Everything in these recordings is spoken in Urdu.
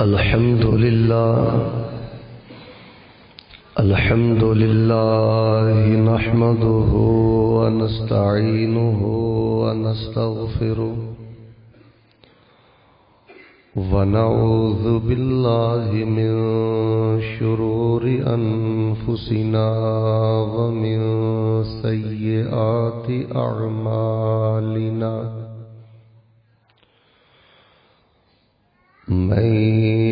الحمد لله نحمده ونستعينه ونستغفره ونعوذ بالله من شرور أنفسنا ومن سيئات أعمالنا من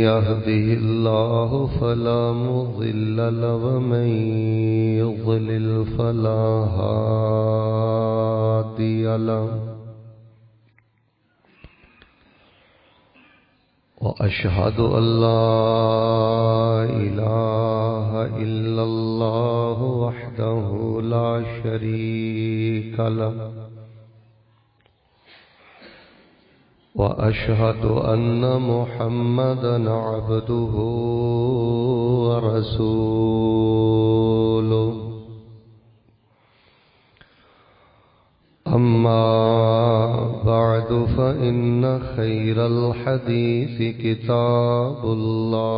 يهده الله فلا مضل له ومن يضلل فلا هادي له وأشهد أن لا إله إلا الله وحده لا شريك له وأشهد أن محمدًا عبده ورسوله أما بعد فإن خير الحديث كتاب الله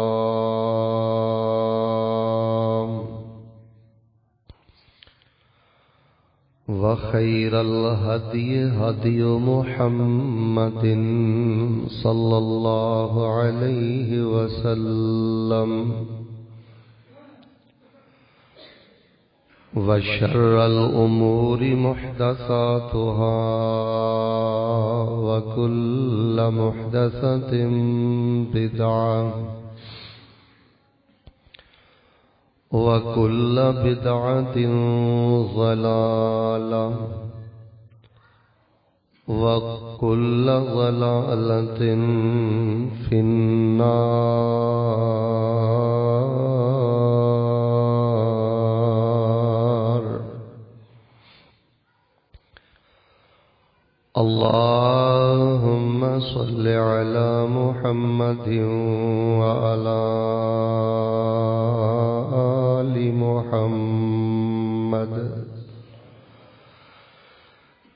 وخير الهدي هدي محمد صلى الله عليه وسلم وشر الأمور محدثاتها وكل محدثة بدعة وكل بدعة ضلالة وكل ضلالة في النار. اللهم صل على محمد وعلى آل محمد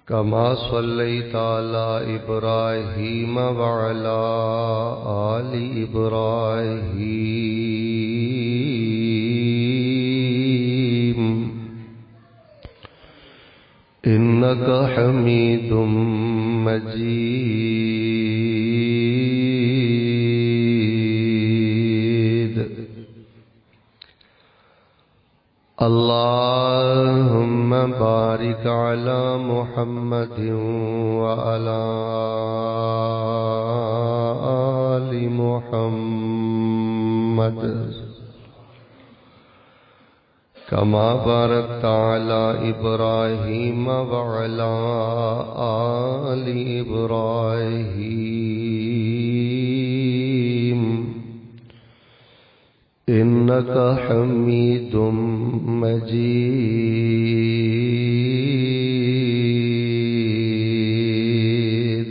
كما صليت على إبراهيم وعلى آل إبراهيم إنك حميد مجيد. اللهم بارك على محمد وعلى آل محمد كما باركت على إبراهيم وعلى آل إبراهيم إنك حميد مجيد.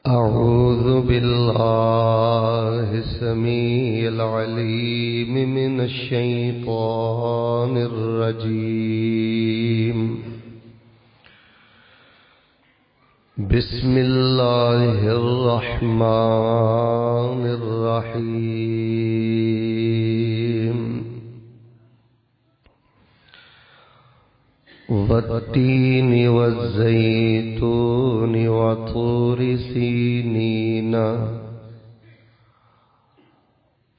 أعوذ بالله السميع العليم من الشيطان الرجيم. بسم الله الرحمن الرحيم. والتين والزيتون وطور سينين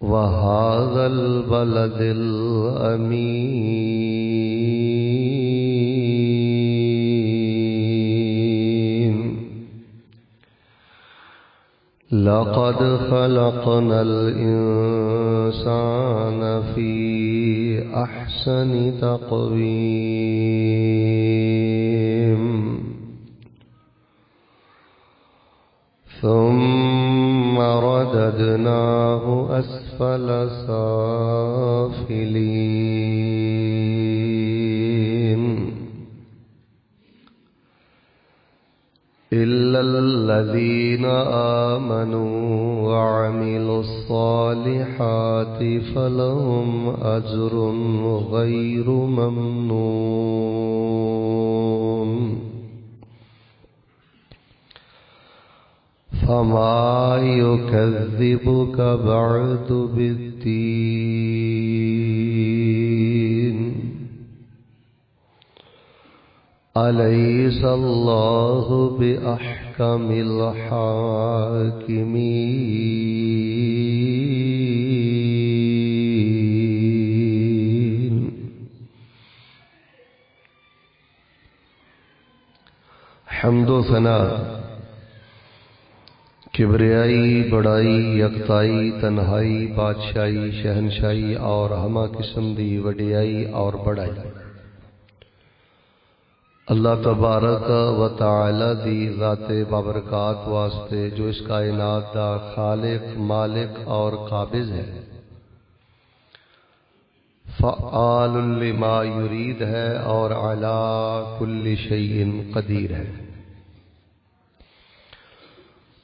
وهذا البلد الأمين. لقد خلقنا الإنسان في أحسن تقويم ثم رددناه أسفل سافلين إلا الذين آمنوا وعملوا الصالحات فلهم أجر غير ممنون فما يكذبك بعد بالدين أليس الله بأحكم الحاكمين حمد و ثنا کبریائی بڑائی یکتائی تنہائی بادشاہی شہنشاہی اور ہمہ قسم دی وڈیائی اور بڑائی اللہ تبارک و تعالی دی ذات بابرکات واسطے جو اس کائنات دا خالق مالک اور قابض ہے، فعال لما یرید ہے اور علی کل شیء قدیر ہے۔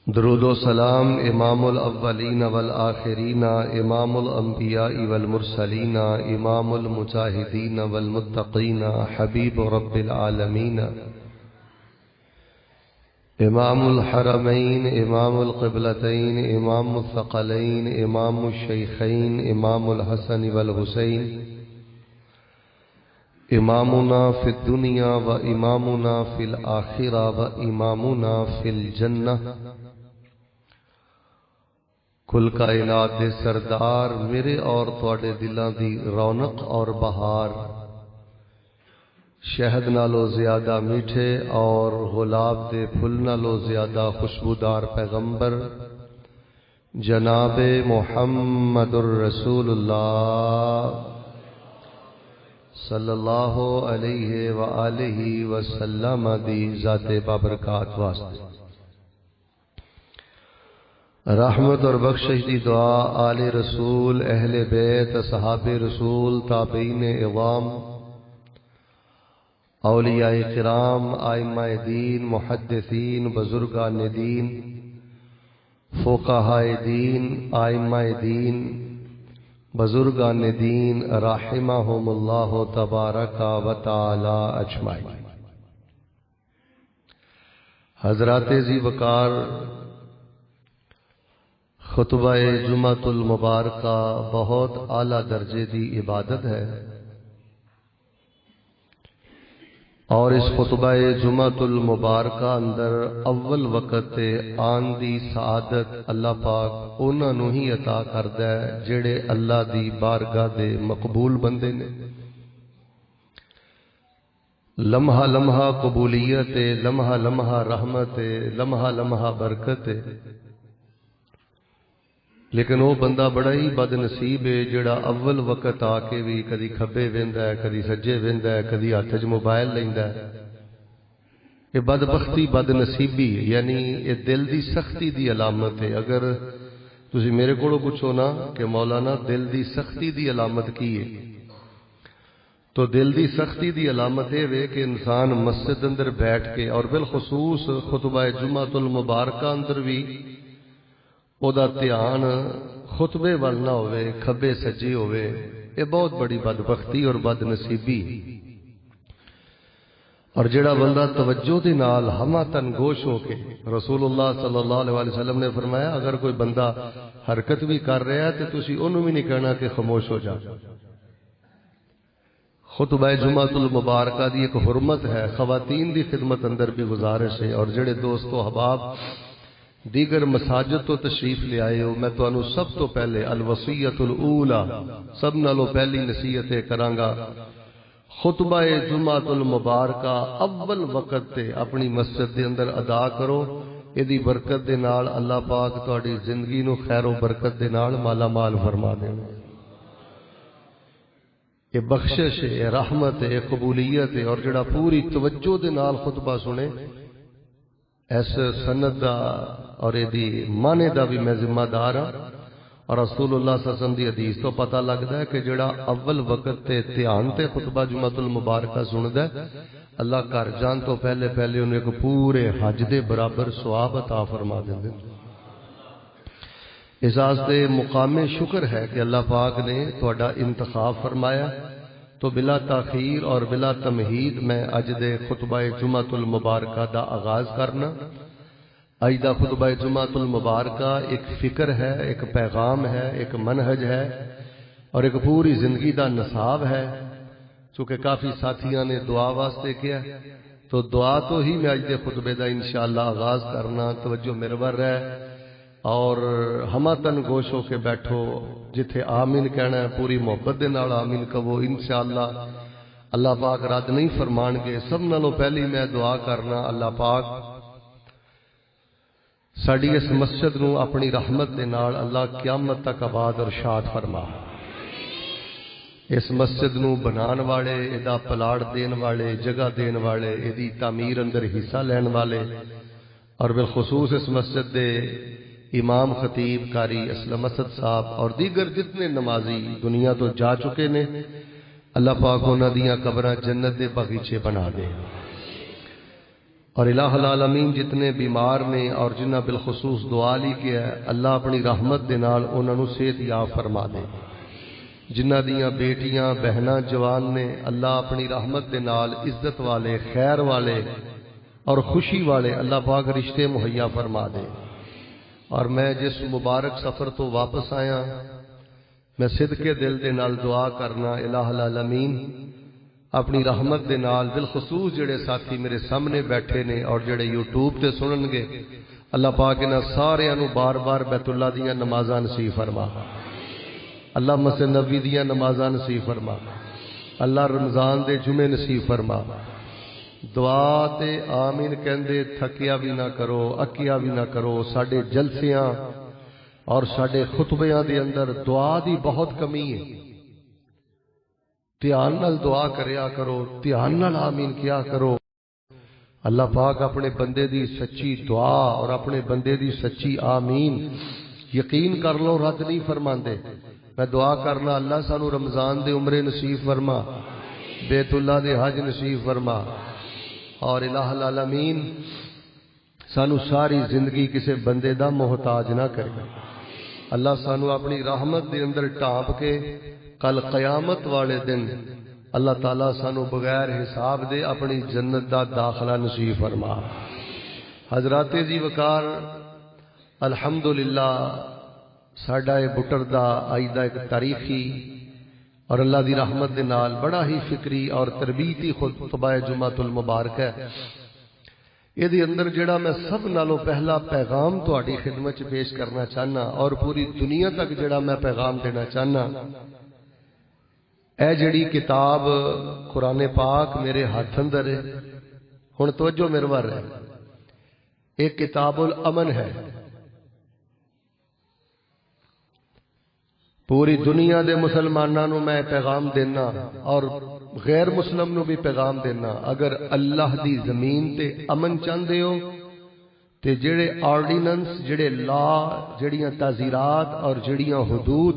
درود و سلام امام الاولین والآخرین، امام الانبیاء والمرسلین، امام المجاہدین والمتقین، حبیب رب العالمین، امام الحرمین، امام القبلتین، امام الثقلین، امام الشیخین، امام الحسن والحسین، امامنا فی الدنیا و امامنا فی الآخرہ و امامنا فی الجنہ، کل کائنات دے سردار، میرے اور تواڈے دلاں دی رونق اور بہار، شہد نالو زیادہ میٹھے اور گلاب دے پھل نالو زیادہ خوشبودار پیغمبر جناب محمد الرسول اللہ صلی اللہ علیہ وآلہ وسلم دی ذات بابرکات واسطے رحمت اور بخشش دی دعا آل رسول، اہل بیت، صحاب رسول، تابعین اعظام، اولیاء کرام، ائمہ دین، محدثین، بزرگان دین، فقہاء دین، ائمہ دین، بزرگان دین رحمہم اللہ تبارک و تعالی اجمعین۔ حضرات ذی وقار، خطبہ جمعۃ المبارکہ بہت اعلیٰ درجے دی عبادت ہے، اور اس خطبہ جمعۃ المبارکہ اندر اول وقت آن دی سعادت اللہ پاک انہاں نوں ہی عطا کردا ہے جڑے اللہ دی بارگاہ دے مقبول بندے نے۔ لمحہ لمحہ قبولیت، لمحہ لمحہ رحمت، لمحہ لمحہ برکت، لیکن وہ بندہ بڑا ہی بد نصیب ہے جڑا اول وقت آ کے بھی کدی کھبے ویندا ہے، کدی سجے ویندا ہے، کدی ہاتھ وچ موبائل لیندا ہے۔ یہ بدبختی بد نصیبی، یعنی یہ دل دی سختی دی علامت ہے۔ اگر تسی میرے کولوں پوچھو نا کہ مولانا دل دی سختی دی علامت کی ہے، تو دل دی سختی دی علامت یہ ہے کہ انسان مسجد اندر بیٹھ کے، اور بالخصوص خطبہ جمعۃ المبارکہ اندر بھی او دا دھیان خطبے وال نہ ہوئے، کھبے سجے ہوئے، یہ بہت بڑی بدبختی اور بد نصیبی۔ اور جڑا بندہ توجہ دے نال ہمہ تن گوش ہو کے، رسول اللہ صلی اللہ علیہ وسلم نے فرمایا اگر کوئی بندہ حرکت بھی کر رہا ہے تو تسی انہوں بھی نہیں کہنا کہ خاموش ہو جا۔ خطبہ جمعۃ المبارکہ دی ایک حرمت ہے، خواتین دی خدمت اندر بھی گزارش ہے، اور جڑے دوست و احباب دیگر مساجد تو تشریف لے آئے ہو، میں تو سب تو پہلے الوصیۃ الاولی سب نالوں پہلی نصیحت کرانگا، خطبہ جمعۃ المبارکہ اول وقت تے اپنی مسجد دے اندر ادا کرو، ایدی برکت دے نال اللہ پاک تہاڈی زندگی نو خیر و برکت دے نال مالا مال فرما دے۔ یہ بخشش ہے، یہ رحمت ہے، یہ قبولیت ہے، اور جڑا پوری توجہ دے نال خطبہ سنے، اس سند دا اور ایدی معنی دا بھی میں ذمہ دار ہاں۔ اور رسول اللہ صلی اللہ علیہ وسلم دی حدیث تو پتہ لگدا ہے کہ جڑا اول وقت تے دھیان تے خطبہ جمعۃ المبارکہ سندا ہے، اللہ گھر جان تو پہلے پہلے انہیں ایک پورے حج دے برابر ثواب عطا فرما دیندے۔ اس واسطے مقام شکر ہے کہ اللہ پاک نے تہاڈا انتخاب فرمایا، تو بلا تاخیر اور بلا تمہید میں اج دے خطبہ جمعۃ المبارکہ دا آغاز کرنا۔ اج دا خطبہ جمعۃ المبارکہ ایک فکر ہے، ایک پیغام ہے، ایک منہج ہے اور ایک پوری زندگی دا نصاب ہے۔ چونکہ کافی ساتھیاں نے دعا واسطے کیا تو دعا تو ہی میں اج دے خطبے دا انشاءاللہ آغاز کرنا۔ توجہ مرور ہے اور ہمتن گوش ہو کے بیٹھو، جتھے آمین کہنا ہے پوری محبت دے نال آمین کہو۔ انشاءاللہ اللہ پاک رد نہیں فرمان گے۔ سب نالوں پہلی میں دعا کرنا، اللہ پاک ساڈی اس مسجد نو اپنی رحمت دے نال اللہ قیامت تک آباد اور شاد فرما۔ اس مسجد نو بنان والے، ادا پلاٹ دین والے، جگہ دین والے، ادی تعمیر اندر حصہ لین والے اور بالخصوص اس مسجد دے امام خطیب قاری اسلم اسد صاحب اور دیگر جتنے نمازی دنیا تو جا چکے نے، اللہ پاک انہاں دیاں قبراں جنت دے باغیچے بنا دے۔ اور الہ العالمین جتنے بیمار نے اور جنہاں بالخصوص دعا لی کیا ہے، اللہ اپنی رحمت دے نال انہاں نو صحت یاب فرما دے۔ جنہاں دیاں بیٹیاں بہناں جوان نے، اللہ اپنی رحمت دے نال عزت والے، خیر والے اور خوشی والے اللہ پاک رشتے مہیا فرما دے۔ اور میں جس مبارک سفر تو واپس آیا، میں صدقے دل دے نال دعا کرنا، الہ العالمین اپنی رحمت دے نال بالخصوص جڑے ساتھی میرے سامنے بیٹھے نے اور جڑے یوٹیوب تے سنن گے، اللہ پاک انہاں سارے نو بار بار بیت اللہ دیاں نمازاں نصیب فرما، اللہ مسجد نبوی دیاں نمازاں نصیب فرما، اللہ رمضان دے جمعے نصیب فرما۔ دعا تے آمین کہندے تھکیا بھی نہ کرو، اکیا بھی نہ کرو۔ ساڈے جلسیاں اور ساڈے خطبیاں دے اندر دعا دی بہت کمی ہے، دھیان نال دعا کریا کرو، دھیان نال آمین کیا کرو۔ اللہ پاک اپنے بندے دی سچی دعا اور اپنے بندے دی سچی آمین یقین کر لو رد نہیں فرماندے۔ میں دعا کرنا اللہ سانو رمضان دے عمرے نصیب فرما، بیت اللہ دے حج نصیب فرما اور الہ العالمین سانو ساری زندگی کسے بندے دا محتاج نہ کرے۔ اللہ سانو اپنی رحمت دے اندر ٹانپ کے کل قیامت والے دن اللہ تعالیٰ سانو بغیر حساب دے اپنی جنت دا داخلہ نصیب فرما۔ حضرات جی وقار، الحمدللہ ساڈا اے بٹر دا آج دا ایک تاریخی اور اللہ دی رحمت دے نال بڑا ہی فکری اور تربیتی خطبہ جمعۃ المبارک ہے۔ یہ دی اندر جڑا میں سب نالوں پہلا پیغام تہاڈی خدمت چ پیش کرنا چاہنا اور پوری دنیا تک جڑا میں پیغام دینا چاہنا، اے جڑی کتاب قرآن پاک میرے ہاتھ اندر ہے، ہن توجہ میرے ور ہے، ایک کتاب الامن ہے۔ پوری دنیا دے مسلماناں نو میں پیغام دینا اور غیر مسلم نو بھی پیغام دینا، اگر اللہ دی زمین تے امن چاہندے ہو تے جڑے آرڈیننس، جڑے لا، جڑیاں تعزیرات اور جڑیاں حدود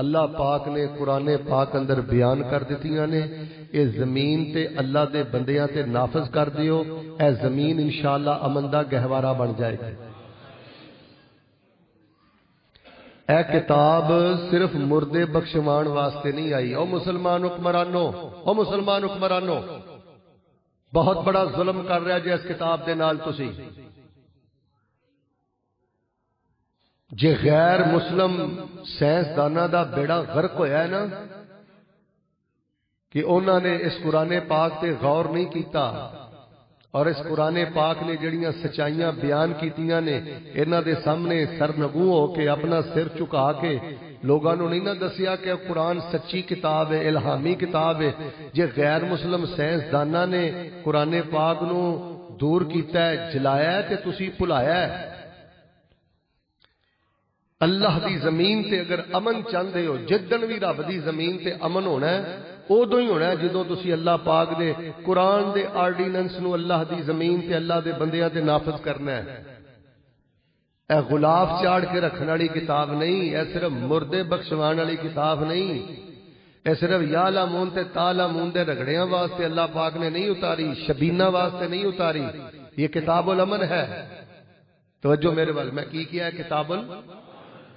اللہ پاک نے قرآن پاک اندر بیان کر دتیاں نے، اے زمین تے اللہ دے بندیاں تے نافذ کر دیو، اے زمین انشاءاللہ امن دا گہوارہ بن جائے گی۔ اے کتاب صرف مردے بخشوان واسطے نہیں آئی۔ او مسلمان حکمرانو، بہت بڑا ظلم کر رہا جی اس کتاب دے نال تسی۔ جے غیر مسلم سائنسداناں دا بیڑا غرق ہویا ہے نا کہ انہوں نے اس قرآن پاک تے غور نہیں کیتا اور اس قرآن پاک نے جڑیاں سچائیاں بیان کیتیاں نے انہاں دے سامنے سرنگو ہو کے اپنا سر چکا کے لوگاں نو نہیں نہ دسیا کہ قرآن سچی کتاب ہے، الہامی کتاب ہے۔ جے غیر مسلم سائنسداناں نے قرآن پاک نو دور کیتا ہے، جلایا ہے تے تسی بھلایا ہے۔ اللہ دی زمین تے اگر امن چاہندے ہو، جدن بھی رب دی زمین تے امن ہونا ہے ادو ہی ہونا ہے جدو تسی اللہ پاک دے قرآن دے آرڈیننس نو اللہ دی زمین تے اللہ دے بندیاں تے نافذ کرنا ہے۔ اے غلاف چاڑ کے رکھنے والی کتاب نہیں، اے صرف مردے بخشوان والی کتاب نہیں، اے صرف یا لامون تے تا لامون دے رگڑیاں واسطے اللہ پاک نے نہیں اتاری، شبینہ واسطے نہیں اتاری، یہ کتاب الامن ہے۔ توجہ میرے وال، میں کی کیا ہے کتاب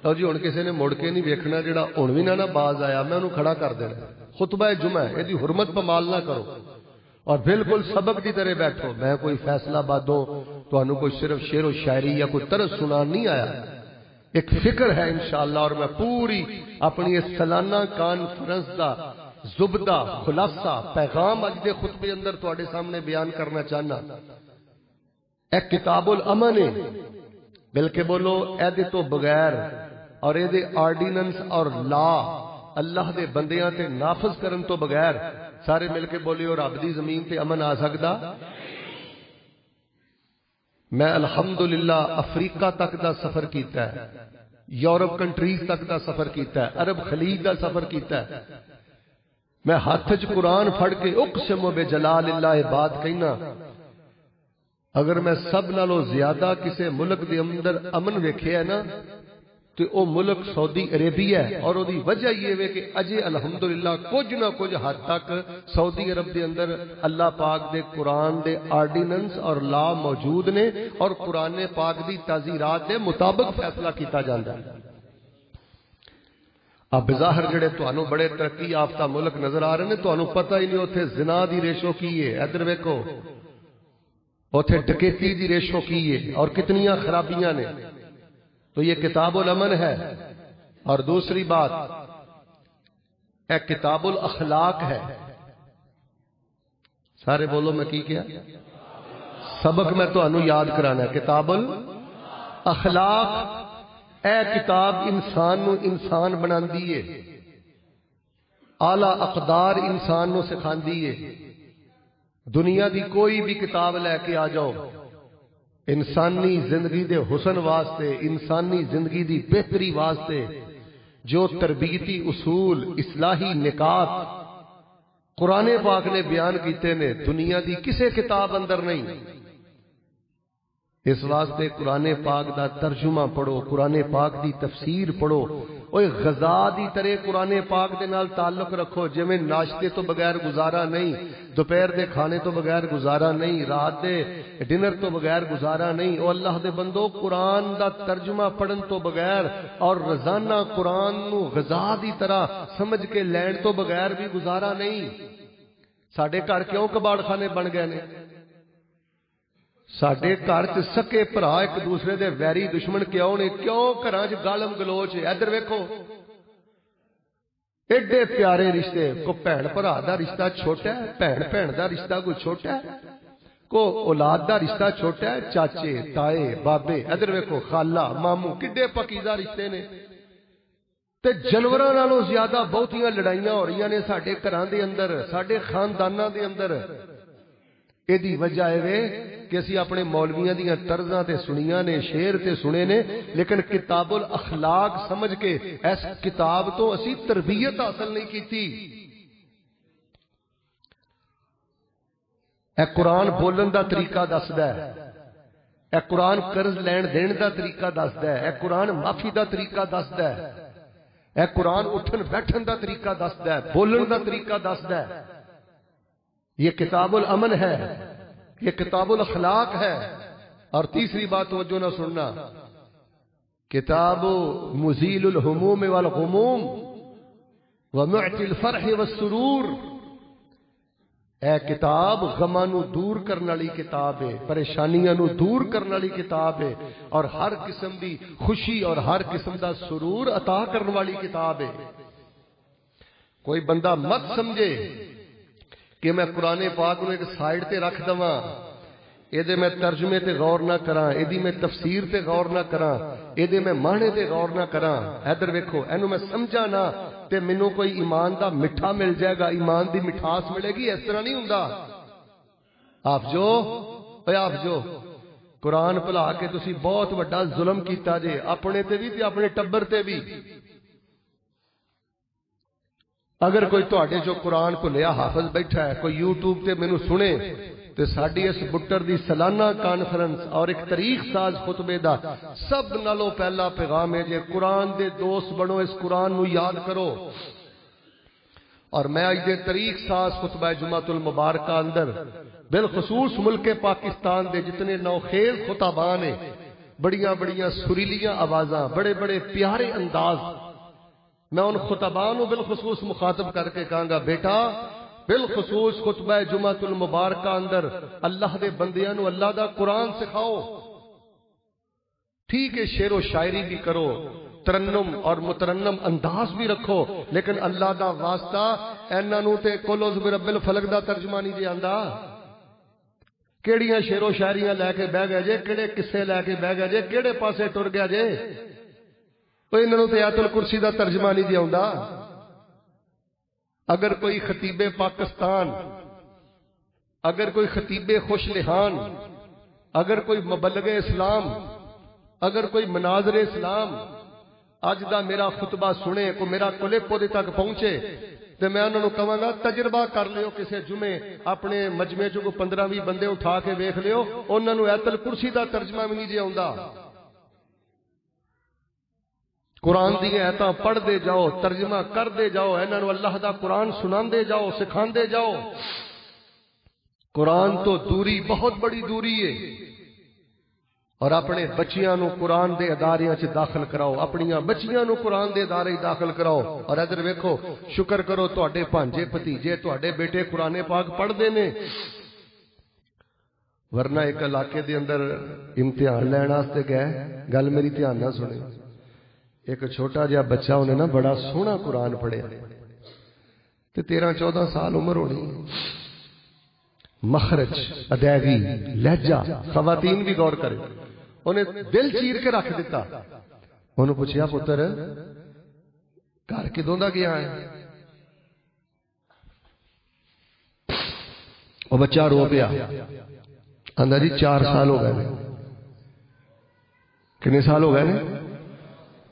تو جی ہن کسی نے مڑ کے نہیں ویکھنا، جڑا ہن بھی نہ باز آیا میں انہوں کھڑا کر دینا۔ خطبہ جمعہ ہے، یہ حرمت پمال نہ کرو۔ اور بالکل سبق کی طرح بیٹھو. میں کوئی فیصلہ بادوں تو کوئی صرف شعر و شاعری یا کوئی طرز سنا نہیں آیا. ایک فکر ہے انشاءاللہ، اور میں پوری اپنی اس سالانہ کانفرنس دا زبدہ خلاصہ پیغام اج دے خطبے اندر تواڈے سامنے بیان کرنا چاہنا. ایک کتاب الامن ہے، بلکہ بولو اے دے تو بغیر اور اے دے آرڈیننس اور لا اللہ دے بندیاں تے نافذ کرن تو بغیر سارے مل کے بولیو رب دی زمین تے امن آ سکدا. میں الحمدللہ افریقہ تک دا سفر کیتا ہے، یورپ کنٹریز تک دا سفر کیتا ہے، عرب خلیج دا سفر کیتا ہے. میں ہاتھ چ قرآن پھڑ کے اقسم بجلال اللہ بات کہنا، اگر میں سب نالوں زیادہ کسے ملک دے اندر امن ویکھیا ہے نا تو او ملک سعودی عربیہ ہے. اور او دی وجہ یہ ہے کہ اجے الحمدللہ کچھ نہ کچھ حد تک سعودی عرب دے اندر اللہ پاک دے قرآن دے آرڈیننس اور لا موجود نے، اور قرآن پاک دی تعزیرات دے مطابق فیصلہ کیتا جاندا ہے. اب بظاہر جڑے تانوں بڑے ترقی یافتہ ملک نظر آ رہے ہیں، تانوں پتہ ہی نہیں اوتھے زنا دی ریشو کی ہے. ادھر ویکھو اوتھے ڈکیتی دی ریشو کی ہے اور کتنیاں خرابیاں نے. تو یہ کتاب الامن ہے. اور دوسری بات ایک کتاب الاخلاق ہے. سارے بولو میں کی کیا سبق میں تو انو یاد کرانا ہے. کتاب الاخلاق اے کتاب انسان نو انسان بناندی ہے، اعلی اقدار انسان نو سکھاندی ہے. دنیا دی کوئی بھی کتاب لے کے آ جاؤ، انسانی زندگی دے حسن واسطے، انسانی زندگی دی بہتری واسطے جو تربیتی اصول، اصلاحی نکات قرآن پاک نے بیان کیتے نے، دنیا دی کسے کتاب اندر نہیں. اس واسطے قرآن پاک دا ترجمہ پڑھو، قرآن پاک دی تفسیر پڑھو. اوے غذا دی طرح قرآن پاک دے نال تعلق رکھو. جویں ناشتے تو بغیر گزارا نہیں، دوپہر دے کھانے تو بغیر گزارا نہیں، رات دے ڈنر تو بغیر گزارا نہیں. او اللہ دے بندو قرآن دا ترجمہ پڑھن تو بغیر اور روزانہ قرآن نو غذا دی طرح سمجھ کے لین تو بغیر بھی گزارا نہیں. ساڈے گھر کیوں کباڑ خانے بن گئے نے؟ ساڈے گھر چ سکے بھرا ایک دوسرے دے ویری دشمن کیوں نے؟ کیوں گھراں چ گالم گلوچ؟ ادھر ویکھو ایڈے پیارے رشتے، کو بھن بھرا دا رشتہ چھوٹا ہے، بھن بھن دا رشتہ کوئی چھوٹا ہے، کو اولاد دا رشتہ چھوٹا ہے، چاچے تائے بابے ادھر ویکھو خالہ ماموں کڈے پکیزہ رشتے نے. تے جانوراں نالوں زیادہ بہتیاں لڑائیاں ہو رہی نے ساڈے گھراں دے اندر، ساڈے خانداناں دے اندر. ایدی وجہ ہے کہ اسی اپنے مولویاں دیاں طرزاں تے سنیاں نے، شعر تے سنے نے، لیکن کتاب الاخلاق سمجھ کے اس کتاب تو اسی تربیت حاصل نہیں کیتی. اے قرآن بولن دا طریقہ دسدا ہے، اے قرآن قرض لین دین دا طریقہ دسدا ہے، اے قرآن معافی دا طریقہ دسدا ہے، اے قرآن اٹھن بیٹھن دا طریقہ دسدا ہے، بولن دا طریقہ دسدا ہے. یہ کتاب الامن ہے، یہ کتاب الاخلاق ہے. اور تیسری بات توجہ نہ سننا، کتاب مزیل الہموم والغموم ومعطی الفرح والسرور. اے کتاب غماں نو دور کرنے والی کتاب ہے، پریشانیاں نو دور کرنے والی کتاب ہے، اور ہر قسم دی خوشی اور ہر قسم دا سرور عطا کرنے والی کتاب ہے. کوئی بندہ مت سمجھے کہ میں قرآن پاک نو ایک سائیڈ تے رکھ دواں، ایدے میں ترجمے تے غور نہ کراں، ایدی میں تفسیر تے غور نہ کراں، ایدے میں معنی تے غور نہ کراں. ادھر ویکھو اینو میں سمجھا نہ تے مینوں کوئی ایمان دا مٹھا مل جائے گا، ایمان دی مٹھاس ملے گی. اس طرح نہیں ہوندا. آپ جو قرآن بھلا کے تسی بہت بڑا ظلم کیتا جے، اپنے تے بھی تے اپنے ٹبر تے بھی. اگر کوئی تواڈے جو قرآن بھلیا حافظ بیٹھا ہے، کوئی یوٹیوب تے مینوں سنے تے ساڈی اس بٹر دی سالانہ کانفرنس اور ایک تاریخ ساز خطبے دا سب نالوں پہلا پیغام ہے جے قرآن دے دوست بنو، اس قرآن نو یاد کرو. اور میں اج دے تاریخ ساز خطبہ جمعۃ المبارکہ اندر بالخصوص ملک پاکستان دے جتنے نوخیز خطباں نے، بڑیاں بڑیاں سریلیاں آوازاں، بڑے بڑے پیارے انداز، میں ان خطباں نو بالخصوص مخاطب کر کے کہاں گا بیٹا بالخصوص خطبہ جمعۃ المبارکہ اندر اللہ دے بندیاں نو اللہ دا قرآن سکھاؤ. ٹھیک ہے شعر و شاعری بھی کرو، ترنم اور مترنم انداز بھی رکھو، لیکن اللہ دا واسطہ انہاں نو تے قل اعوذ برب الفلق دا ترجمہ نہیں جی آندا. کیڑیاں شعر و شاعریاں لے کے بہ گئے جے، کیڑے قصے لے کے بہ گئے جے، کیڑے پاسے ٹر گیا جے. کوئی انہاں نو تے آیت الکرسی دا ترجمہ نہیں جی آندا. اگر کوئی خطیب پاکستان، اگر کوئی خطیب خوش لحان، اگر کوئی مبلغ اسلام، اگر کوئی مناظر اسلام اج دا میرا خطبہ سنے، کو میرا کلپ اودے تک پہنچے، تے میں انہاں نو کہاں گا تجربہ کر لیو کسے جمعے اپنے مجمع چوں کو 15-20 بندے اٹھا کے ویکھ لیو، انہاں نو آیت الکرسی دا ترجمہ بھی نہیں جی آوندا. قرآن دی آیتاں پڑھ دے جاؤ، ترجمہ کر دے جاؤ، انہاں نو اللہ دا قرآن سناندے جاؤ، سکھاندے جاؤ. قرآن تو دوری بہت بڑی دوری ہے. اور اپنے بچیاں نو قرآن دے اداریاں چ داخل کراؤ، اپنیاں بچیاں نو قرآن دے ادارے داخل کراؤ. اور ادھر ویکھو، شکر کرو تواڈے بھانجے بھتیجے تواڈے بیٹے قرآن پاک پڑھ دے نے. ورنہ ایک علاقے دے اندر امتحان لین واسطے گئے، گل میری دھیان نہ سنے. ایک چھوٹا جہا بچہ انہیں نا بڑا سونا قرآن پڑھیا تے 13-14 سال عمر ہونی. مخرج، ادائیگی، لہجہ، خواتین بھی غور کرے. انہیں دل چیر کے رکھ دیتا. انہوں پوچھیا پتر گھر کدوں دا گیا ہے؟ وہ بچہ رو پیا، آندا جی 4 سال ہو گئے. کتنے سال ہو گئے نے؟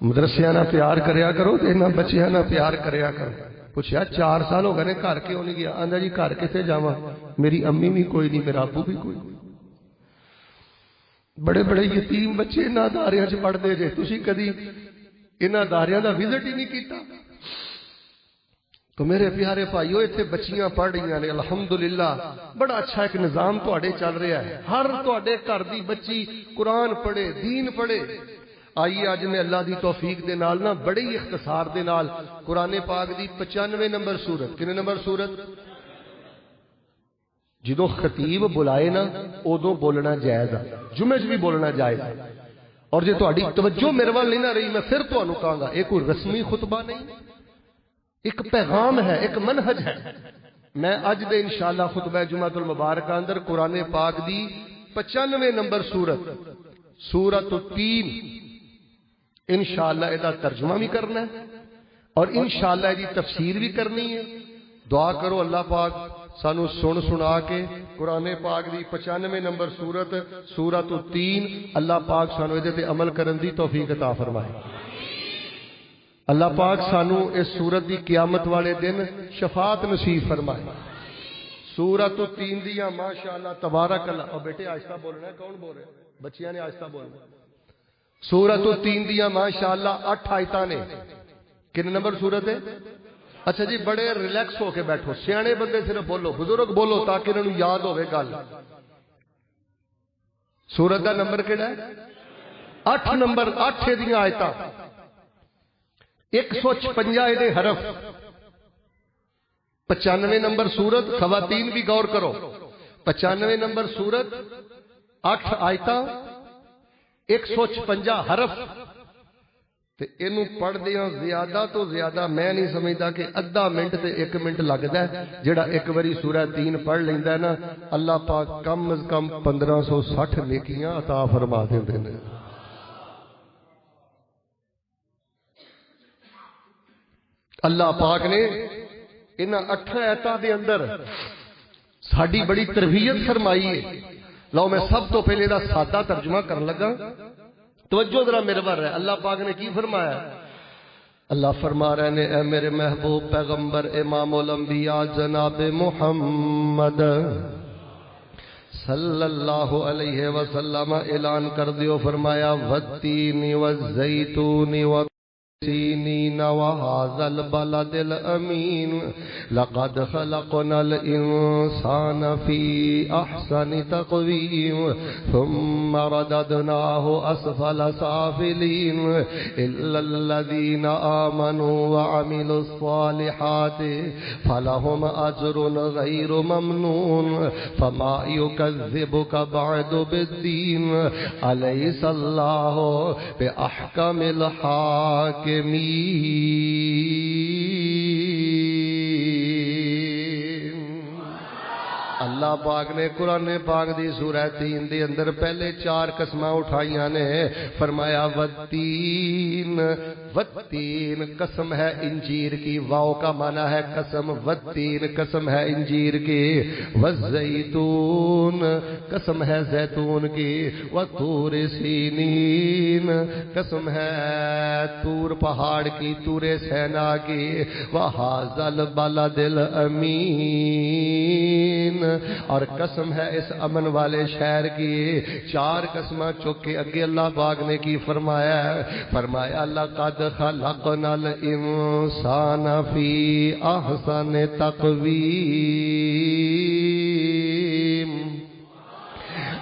مدرسیاں نہ پیار کریا کرو تے نہ بچیاں نہ پیار کریا کرو. پوچھا 4 سال ہو گئے نے، گھر کیوں نہیں گیا؟ آندا جی گھر کتے جاواں، میری امی بھی کوئی نہیں، میرا ابو بھی کوئی نہیں. بڑے بڑے یتیم بچے انہاں اداریاں چ پڑھدے جے، تسی کدی انہاں اداریاں دا وزٹ ہی نہیں کیتا. تو میرے پیارے بھائیو، ایتھے بچیاں پڑھ رہی نے الحمدللہ. بڑا اچھا ایک نظام تواڈے چل رہا ہے، ہر تواڈے گھر دی بچی قرآن پڑھے، دین پڑھے. آئیے اج میں اللہ دی توفیق دے نال نا بڑے ہی اختصار دے نال قرآن پاک دی 95 نمبر سورت. کنے نمبر سورت؟ جدو خطیب بلائے نا ادو بولنا جائز ہے، جمعے بھی بولنا جائز ہے. اور جے تہاڈی توجہ میرے وال نہیں نہ رہی، میں پھر تانوں کہاں گا، یہ کوئی رسمی خطبہ نہیں، ایک پیغام ہے، ایک منہج ہے. میں اج دے انشاءاللہ خطبہ جمعۃ المبارکہ اندر قرآن پاک دی 95 نمبر سورت، سورۃ التین، انشاءاللہ ادا ترجمہ بھی کرنا ہے اور انشاءاللہ ادی تفسیر بھی کرنی ہے. دعا کرو اللہ پاک سانو سن سنا کے قرآن پاک دی 95 نمبر سورت، سورۃ التین، اللہ پاک سانو ادے تے عمل کرن دی توفیق عطا فرمائے. اللہ پاک سانو اس سورت دی قیامت والے دن شفاعت نصیب فرمائے. سورۃ التین دیاں ماشاءاللہ تبارک اللہ. اور بیٹے آہستہ بولنا ہے، کون بول رہے ہیں؟ بچیاں نے آہستہ بولنا. سورۃ التین دیاں ماشاءاللہ 8 آیتاں نے. کتنے نمبر سورت ہے؟ اچھا جی بڑے ریلیکس ہو کے بیٹھو، سیانے بندے صرف بولو، بزرگ بولو تاکہ انہوں یاد ہوئے گل. سورت کا نمبر کیڑا ہے؟ 8 نمبر. 8 دیاں آیتاں، 156 دے حرف. 95 نمبر سورت. خواتین بھی غور کرو، 95 نمبر سورت، 8 آیتاں، 156 حرف. تے اینو پڑھ دیاں زیادہ تو زیادہ میں نہیں سمجھدا کہ ادھا منٹ تے 1 منٹ لگدا ہے. جڑا ایک واری سورہ 3 پڑھ لیندا ہے نا، اللہ پاک کم از کم 1560 نیکیاں عطا فرما دیندے نے. اللہ پاک نے انہاں 8 آیتاں دے اندر ساڈی بڑی تربیت فرمائی ہے. لو میں سب تو پہلے دا سادہ ترجمہ کرن لگا، توجہ ذرا میرے بار ہے. اللہ پاک نے کی فرمایا؟ اللہ فرما رہے نے اے میرے محبوب پیغمبر امام الانبیاء جناب محمد صلی اللہ علیہ وسلم اعلان کر دیو، فرمایا والتین والزیتون سینین وهذا البلد الأمين لقد خلقنا الإنسان في أحسن تقويم ثم رددناه أسفل سافلين إلا الذين آمنوا وعملوا الصالحات فلهم أجر غير ممنون فما يكذبك بعد بالدين أليس الله بأحكم الحاكمين اللہ پاک نے قرآن پاک دی سورہ 3 دے اندر پہلے 4 قسماں اٹھائیاں نے فرمایا والتین والتین قسم ہے انجیر کی واو کا معنی ہے قسم والتین قسم ہے انجیر کی والزیتون قسم ہے زیتون کی والطور سینین قسم ہے طور پہاڑ کی طور سینا کی وہذا البلد الامین اور قسم ہے اس امن والے شہر کی 4 قسمیں چک کے اگے اللہ پاک نے کی فرمایا فرمایا لقد خلقنا الانسان فی احسن تقویم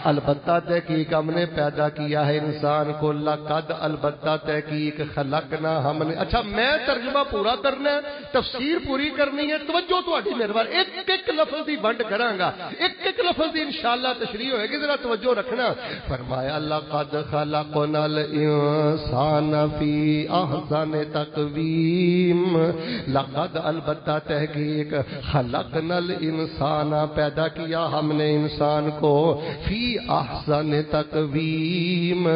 البتہ تحقیق ہم نے پیدا کیا ہے انسان کو لقد البتہ تحقیق خلقنا ہم نے اچھا میں ترجمہ پورا کرنا ہے تفسیر پوری کرنی ہے توجہ تہاڈی مہربانی ایک ایک لفظ دی ونڈ کراں گا ایک ایک لفظ دی انشاءاللہ تشریح ہوئے گی ذرا توجہ رکھنا فرمایا لقد خلقنا الانسان فی احسن تقویم لقد البتہ تحقیق خلقنا الانسان پیدا کیا ہم نے انسان کو فی احسن تقویم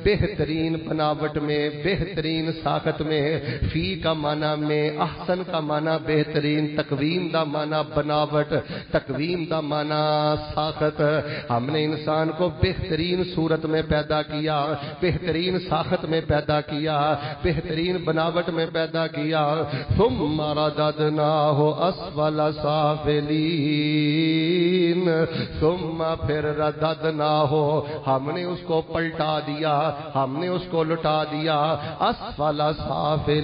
بہترین بناوٹ میں بہترین ساخت میں فی کا معنی میں احسن کا معنی بہترین تقویم دا معنی بناوٹ تقویم دا معنی ساخت ہم نے انسان کو بہترین صورت میں پیدا کیا بہترین ساخت میں پیدا کیا بہترین بناوٹ میں پیدا کیا ثم رددناہ اسفل سافلین ثم پھر رددناہ ہو ہم نے اس کو پلٹا دیا ہم نے اس کو لٹا دیا اسفل سافلین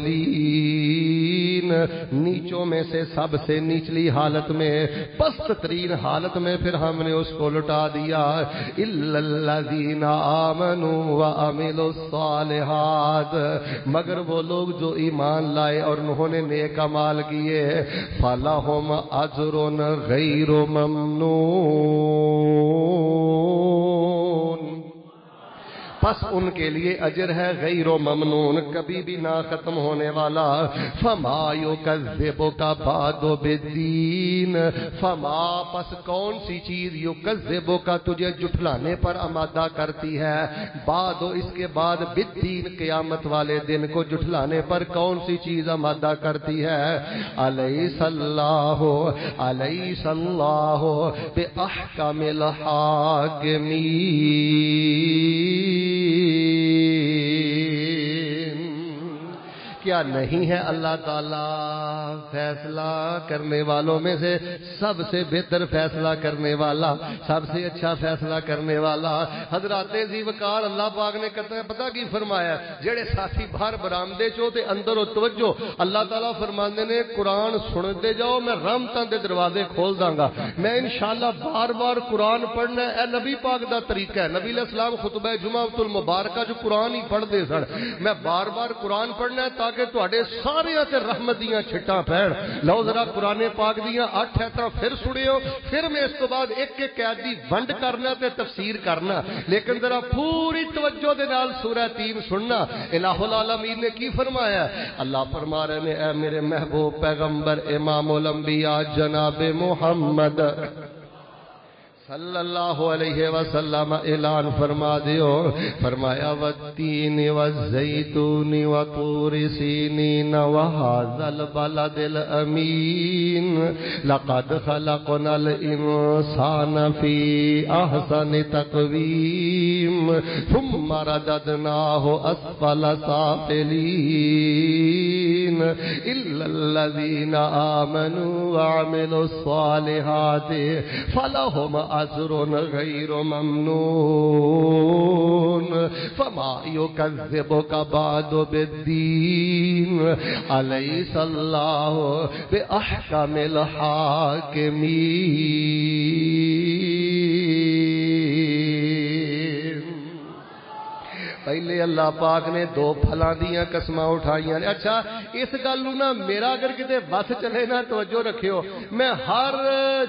نیچوں میں سے سب سے نیچلی حالت میں پست ترین حالت میں پھر ہم نے اس کو لٹا دیا الا الذین آمنوا وعملوا الصالحات مگر وہ لوگ جو ایمان لائے اور انہوں نے نیک اعمال کیے فلہم اجر غیر ممنون پس ان کے لیے اجر ہے غیر و ممنون کبھی بھی نہ ختم ہونے والا فما یکذبک بعد بالدین فما پس کون سی چیز یکذبک تجھے جھٹلانے پر آمادہ کرتی ہے بعد اس کے بعد بالدین قیامت والے دن کو جھٹلانے پر کون سی چیز آمادہ کرتی ہے الیس اللہ باحکم الحاکمین کیا نہیں ہے اللہ تعالیٰ فیصلہ کرنے والوں میں سے سب سے بہتر فیصلہ کرنے والا سب سے اچھا فیصلہ کرنے والا حضرات ذی وقار اللہ پاک نے پتہ کی فرمایا جڑے ساتھی باہر برآمدے چو تے اندر و توجہ اللہ تعالیٰ فرماندے نے قرآن سنتے جاؤ میں رحمتاں دے دروازے کھول داں گا میں انشاءاللہ بار بار قرآن پڑھنا ہے اے نبی پاک دا طریقہ ہے نبی علیہ السلام خطبہ جمعہ المبارکہ جو قرآن ہی پڑھ دے سن میں بار بار قرآن پڑھنا ہے تاکہ تواڈے سارے تے رحمت دیاں چھٹاں پہن لو ذرا قرآن پاک دیاں 8 ایتاں پھر سنیو پھر میں اس تو بعد ایک ایک آیت دی ونڈ کرنا تے تفسیر کرنا لیکن ذرا پوری توجہ دے نال سورہ 3 سننا الہ العالمین نے کی فرمایا اللہ فرما رہے ہیں اے میرے محبوب پیغمبر امام الانبیاء جناب محمد صلی اللہ علیہ وسلم اعلان فرما دیو فرمایا والتین والزیتون وطور سینین وہذا البلد الامین لقد خلقنا الانسان فی احسن تقویم ثم رددناہ اسفل سافلین إلا الذين آمنوا وعملوا الصالحات فلهم أجر غير ممنون فما يكذبك بعد بالدين أليس الله بأحكم الحاكمين. پہلے اللہ پاک نے دو پھلاں دیاں قسماں اٹھائیاں نے. اچھا اس گل نو نا میرا اگر کتے بس چلے نا توجہ رکھیو, میں ہر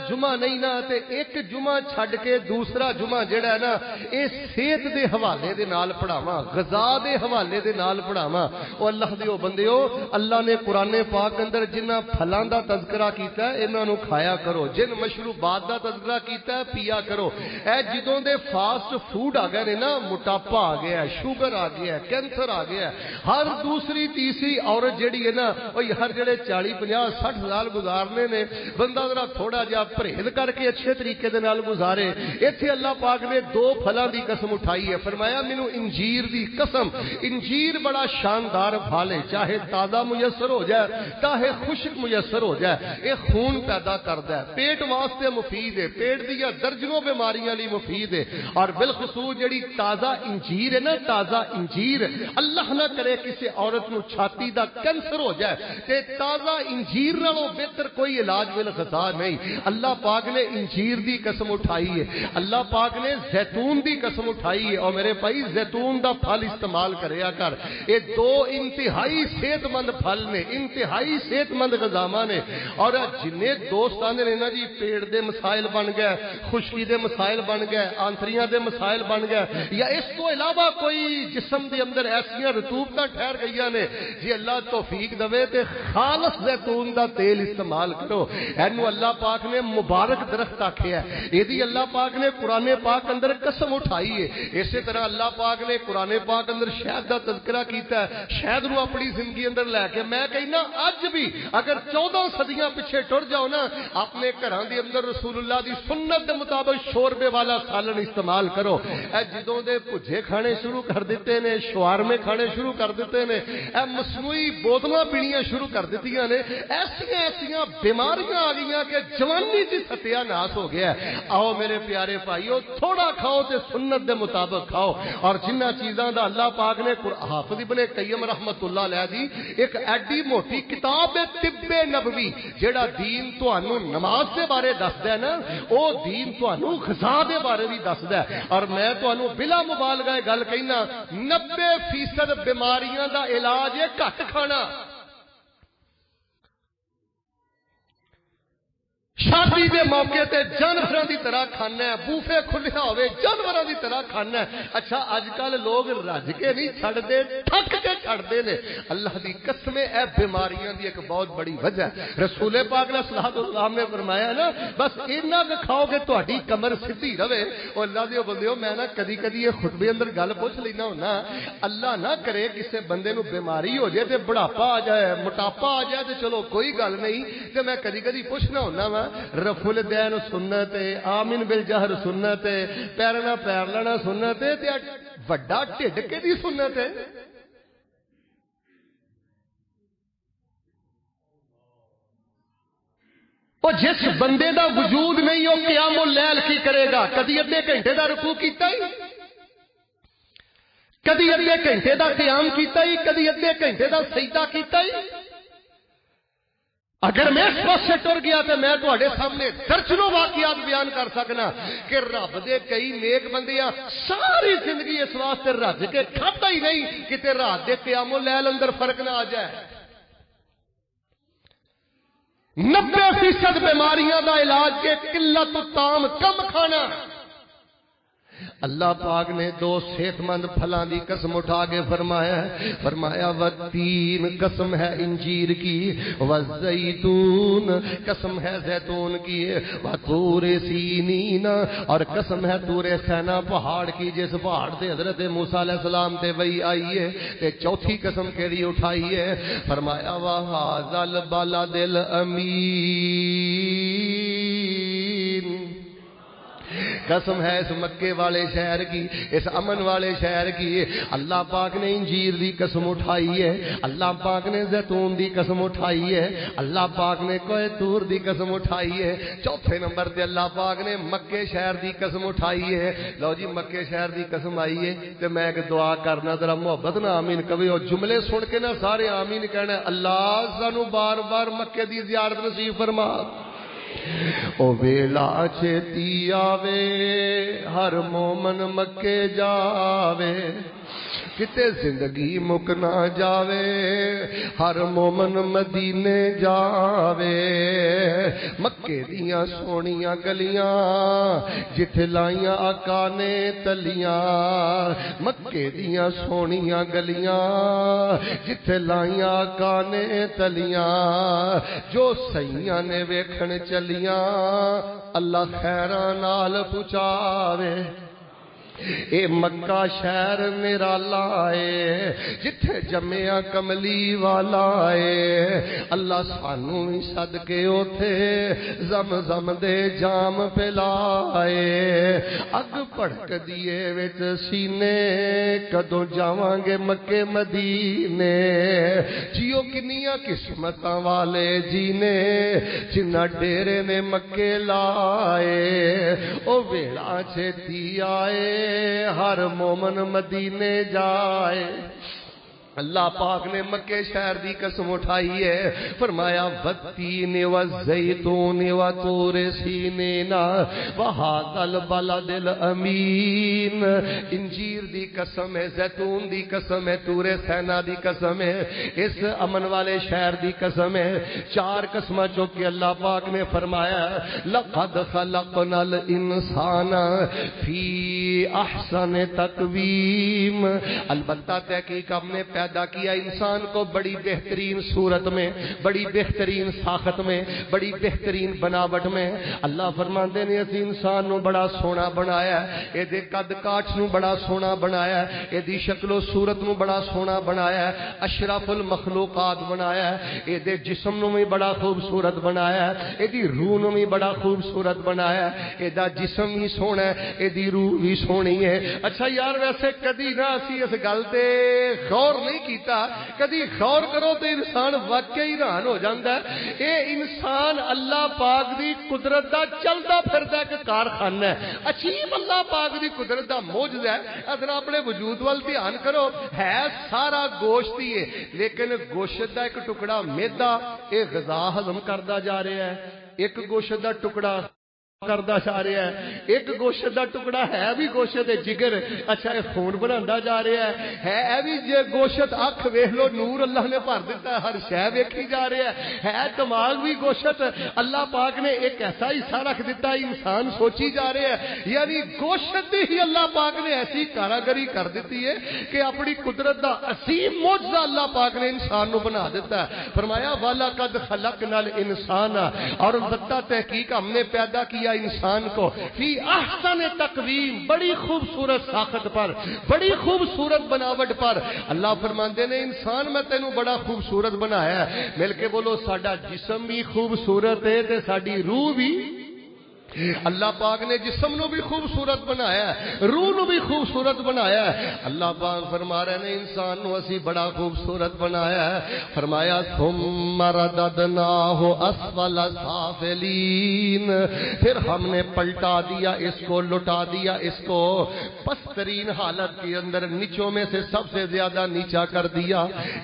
جمعہ نہیں نا تے ایک جمعہ چھڈ کے دوسرا جمعہ جڑا ہے نا اے صحت دے حوالے دے نال پڑھاواں, غذا دے حوالے دے نال پڑھاواں. او اللہ دیو بندیو, اللہ نے قرآن پاک اندر جنہ پھلاں دا تذکرہ کیتا ہے انہاں نو کھایا کرو, جن مشروبات دا تذکرہ کیتا ہے پیا کرو. اے جدوں دے فاسٹ فوڈ آ گئے نے نا, موٹاپا آ گیا ہے, شوگر آ گیا ہے, کینسر آ گیا ہے, ہر دوسری تیسری عورت جیڑی ہے نا ہر جڑے 40 50 60 سال گزارنے نے, بندہ ذرا تھوڑا جہا پرہیز کر کے اچھے طریقے دے نال گزارے. ایتھے اللہ پاک نے دو پھلاں دی قسم اٹھائی ہے, فرمایا مینوں انجیر دی قسم. انجیر بڑا شاندار پھل ہے, چاہے تازہ میسر ہو جائے چاہے خشک میسر ہو جائے, یہ خون پیدا کرتا ہے, پیٹ واسطے مفید ہے, پیٹ دیا درجنوں بیماریاں لی مفید ہے. اور بالخصوص جڑی تازہ انجیر ہے نا, تازہ انجیر, اللہ نہ کرے کسی عورت نو چھاتی دا کینسر ہو جائے تے تازہ انجیر نالوں بہتر کوئی علاج بالغذا نہیں. اللہ پاک نے انجیر دی قسم اٹھائی ہے, اللہ پاک نے زیتون دی قسم اٹھائی ہے. اور میرے بھائی زیتون دا پھل استعمال کریا کر, یہ دو انتہائی صحت مند پھل نے, انتہائی صحت مند غذاواں نے. اور جنے دوست آندے نے نا جی پیٹ دے مسائل بن گئے, خشکی دے مسائل بن گئے, آنتریاں دے مسائل بن گئے, یا اس تو علاوہ کوئی جسم دے اندر ایسیاں رطوبتاں ٹھہر گئیاں نے, جی اللہ توفیق دے تے خالص زیتون دا تیل استعمال کرو. اینو اللہ پاک نے مبارک درخت آکھیا ہے, ایدی اللہ پاک نے قرآن پاک اندر قسم اٹھائی ہے. اسی طرح اللہ پاک نے قرآن پاک اندر شہد دا تذکرہ کیتا ہے. شہد نو اپنی زندگی اندر لے کے میں کہنا اج بھی اگر 14 صدیاں پیچھے ٹر جاؤ نا, اپنے گھراں دے اندر رسول اللہ دی سنت دے مطابق شوربے والا سالن استعمال کرو. اے جدوں دے بھجے کھانے شروع کر دیتے نے, شوارمے کھانے شروع کر دیتے نے, اے مصنوعی بوتلاں پینیاں شروع کر دیتیاں نے, ایسیاں بیماریاں آ گئیاں کہ جوانی دی ستیا ناس ہو گیا ہے. آؤ میرے پیارے بھائیو, تھوڑا کھاؤ تے سنت دے مطابق کھاؤ. اور جنہ چیزاں دا اللہ پاک نے حافظ ابن قیم رحمت اللہ علیہ دی ایک ایڈی موٹی کتاب ہے طب نبوی, جیڑا دین تانوں نماز دے بارے دسدا ہے نا, او دین تانوں غذا دے بارے بھی دسدا ہے. اور میں تانوں بلا مبالغہ گل کہنا 90% بیماریاں دا علاج ہے گھٹ کھانا. شادی دے موقع تے جانوراں دی طرح کھانا ہے, بوفے کھلیا ہوئے جانوراں دی طرح کھانا ہے. اچھا اج کل لوگ رج کے نہیں چھڑدے, تھک کے چھڑدے نے. اللہ دی قسم اے بیماریاں دی ایک بہت بڑی وجہ ہے. رسول پاک علیہ الصلوۃ والسلام نے فرمایا نا, بس اتنا کہ کھاؤ گے تہاڈی کمر سیدھی رہے. او اللہ دے بندیو, میں نا کدی کدی یہ خطبے اندر گل پوچھ لینا ہونا, اللہ نہ کرے کسے بندے نو بیماری ہو جائے تے بڑھاپا آ جائے, موٹاپا آ جائے تے چلو کوئی گل نہیں, تے میں کدی کدی پوچھنا ہونا وا رفع الدین سنت ہے, آمین بالجہر سنت ہے, پیرنا پیر لینا سنت ہے, تے وڈا ٹھڈ کیدی سنت ہے. اور جس بندے دا وجود نہیں ہو قیام اللیل کی کرے گا؟ کدی ادھے گھنٹے دا رکوع کیتا ہی, کدی ادھے گھنٹے دا قیام کیتا ہی, کدی ادھے گھنٹے دا سجدہ کیتا ہی. اگر میں اس پاس سے ٹر گیا تو میں تواڈے سامنے درجنوں واقعات بیان کر سکنا کہ رب دے کئی نیک بندیاں ساری زندگی اس واسطے رج کے کھاتا ہی نہیں کتے رات دے قیام اللیل اندر فرق نہ آ جائے. 90% بیماریاں دا علاج کے قلت الطعام, کم کھانا. اللہ پاک نے دو صحت مند پھلاں دی قسم اٹھا کے فرمایا والتین قسم ہے انجیر کی, والزیتون قسم ہے زیتون کی, وطور سینین اور قسم ہے طور سینا پہاڑ کی, جس پہاڑ تے حضرت موسیٰ علیہ السلام تے وہی آئی ہے. تے چوتھی قسم کیڑی اٹھائی ہے, فرمایا وہذا البلد الامین, قسم ہے اس مکے والے شہر کی، اس امن والے شہر کی۔ اللہ پاک نے انجیر دی قسم اٹھائی ہے، اللہ پاک نے زیتون دی قسم اٹھائی ہے، اللہ پاک نے کوہ طور دی قسم اٹھائی ہے۔ چوتھے نمبر تے اللہ پاک نے مکے شہر دی قسم اٹھائی ہے۔ لو جی مکے شہر دی قسم آئی ہے تے میں ایک دعا کرنا، ذرا محبت نہ آمین کبھی، اور جملے سن کے نہ سارے آمین کہنا، اللہ سانو بار بار مکے دی زیارت نصیب فرما۔ او ویلا چھتی آوے ہر مومن مکے جاوے، کتے زندگی مک نہ جاوے ہر مومن مدینے جاوے۔ مکے دیاں سونیاں گلیاں جتھے لائیاں آقا نے تلیاں، مکے دیاں سونیاں گلیاں جتھے لائیاں آقا نے تلیاں، جو سیاں نے ویکھن چلیاں اللہ خیراں نال پہنچاوے۔ اے مکہ شہر نرالا ہے جتھے جمیا کملی والا ہے، اللہ سانو بھی صدقے اوتھے زمزم دے جام پلائے۔ اگ پڑک دیے وچ سینے کدوں جاواں گے مکے مدینے، جیو کنیاں قسمتاں والے جینے جنہ ڈیرے نے مکے لائے۔ او ویلا چھتی آئے ہر مومن مدینے جائے۔ اللہ پاک نے مکے شہر دی قسم اٹھائی ہے، فرمایا والتین والزیتون وطور سینین وہذا البلد الامین۔ انجیر دی قسم ہے، زیتون دی قسم ہے، طور سینا دی قسم ہے، اس امن والے شہر دی قسم ہے۔ چار قسمہ جو کہ اللہ پاک نے فرمایا لقد خلقنا الانسان فی احسن تقویم، البتہ تحقیق ہم نے پیدا کیا انسان کو بڑی بہترین صورت میں، بڑی بہترین ساخت میں، بڑی بہترین بناوٹ میں۔ اللہ فرماندے نے اسی انسان نو بڑا سونا بنایا ہے، اے دے قد کاٹ نو بڑا سونا بنایا ہے، اے دی شکل و صورت نو بڑا سونا بنایا ہے، اشرف المخلوقات بنایا ہے، اے دے جسم نو بھی بڑا خوبصورت بنایا ہے، اے دی روح نو بھی بڑا خوبصورت بنایا ہے، اے دا جسم بھی سونا ہے، اے دی روح بھی سونی ہے۔ اچھا یار ویسے کدی نہ اسی اس گل تے غور نہیں کیتا، کدی غور کرو تو انسان واقعی حیران ہو جاتا ہے۔ اے انسان اللہ پاک دی قدرت دا چلدا پھردا ایک کارخانہ ہے، عجیب اللہ پاک دی قدرت دا معجزہ ہے۔ اگر اپنے وجود وال دھیان کرو، ہے سارا گوشت ہی ہے لیکن گوشت دا ایک ٹکڑا میدا اے غذا ہضم کردا جا رہا ہے، ایک گوشت دا ٹکڑا کردا جا رہا ہے، ایک گوشت دا ٹکڑا ہے بھی گوشت جگر، اچھا یہ خون بنانا جا رہا ہے بھی جے گوشت اکھ ویکھ لو نور اللہ نے بھر دیتا ہے، ہر شے ویکھی جا رہا ہے دماغ بھی گوشت اللہ پاک نے ایک ایسا حصہ رکھ دیتا ہے انسان سوچی جا رہا ہے، یعنی گوشت ہی اللہ پاک نے ایسی کاراگری کر دیتی ہے کہ اپنی قدرت دا عظیم معجزہ اللہ پاک نے انسان نو بنا دیتا ہے۔ فرمایا وَلَقَدْ خَلَقْنَا الْإِنسَانَ، اور البتہ تحقیق ہم نے پیدا کیا انسان کو فی احسن تقویم، بڑی خوبصورت ساخت پر، بڑی خوبصورت بناوٹ پر۔ اللہ فرماندے نے انسان میں تینوں بڑا خوبصورت بنایا ہے، مل کے بولو ساڈا جسم بھی خوبصورت ہے تے ساڈی روح بھی۔ اللہ پاک نے جسم نو بھی خوبصورت بنایا ہے، روح نو بھی خوبصورت بنایا ہے۔ اللہ پاک فرما رہے ہیں انسان نو اسی بڑا خوبصورت بنایا ہے، فرمایا ثم رددناہ اسفل سافلین، پھر ہم نے پلٹا دیا اس کو، لٹا دیا اس کو پسترین حالت کے اندر، نیچوں میں سے سب سے زیادہ نیچا کر دیا۔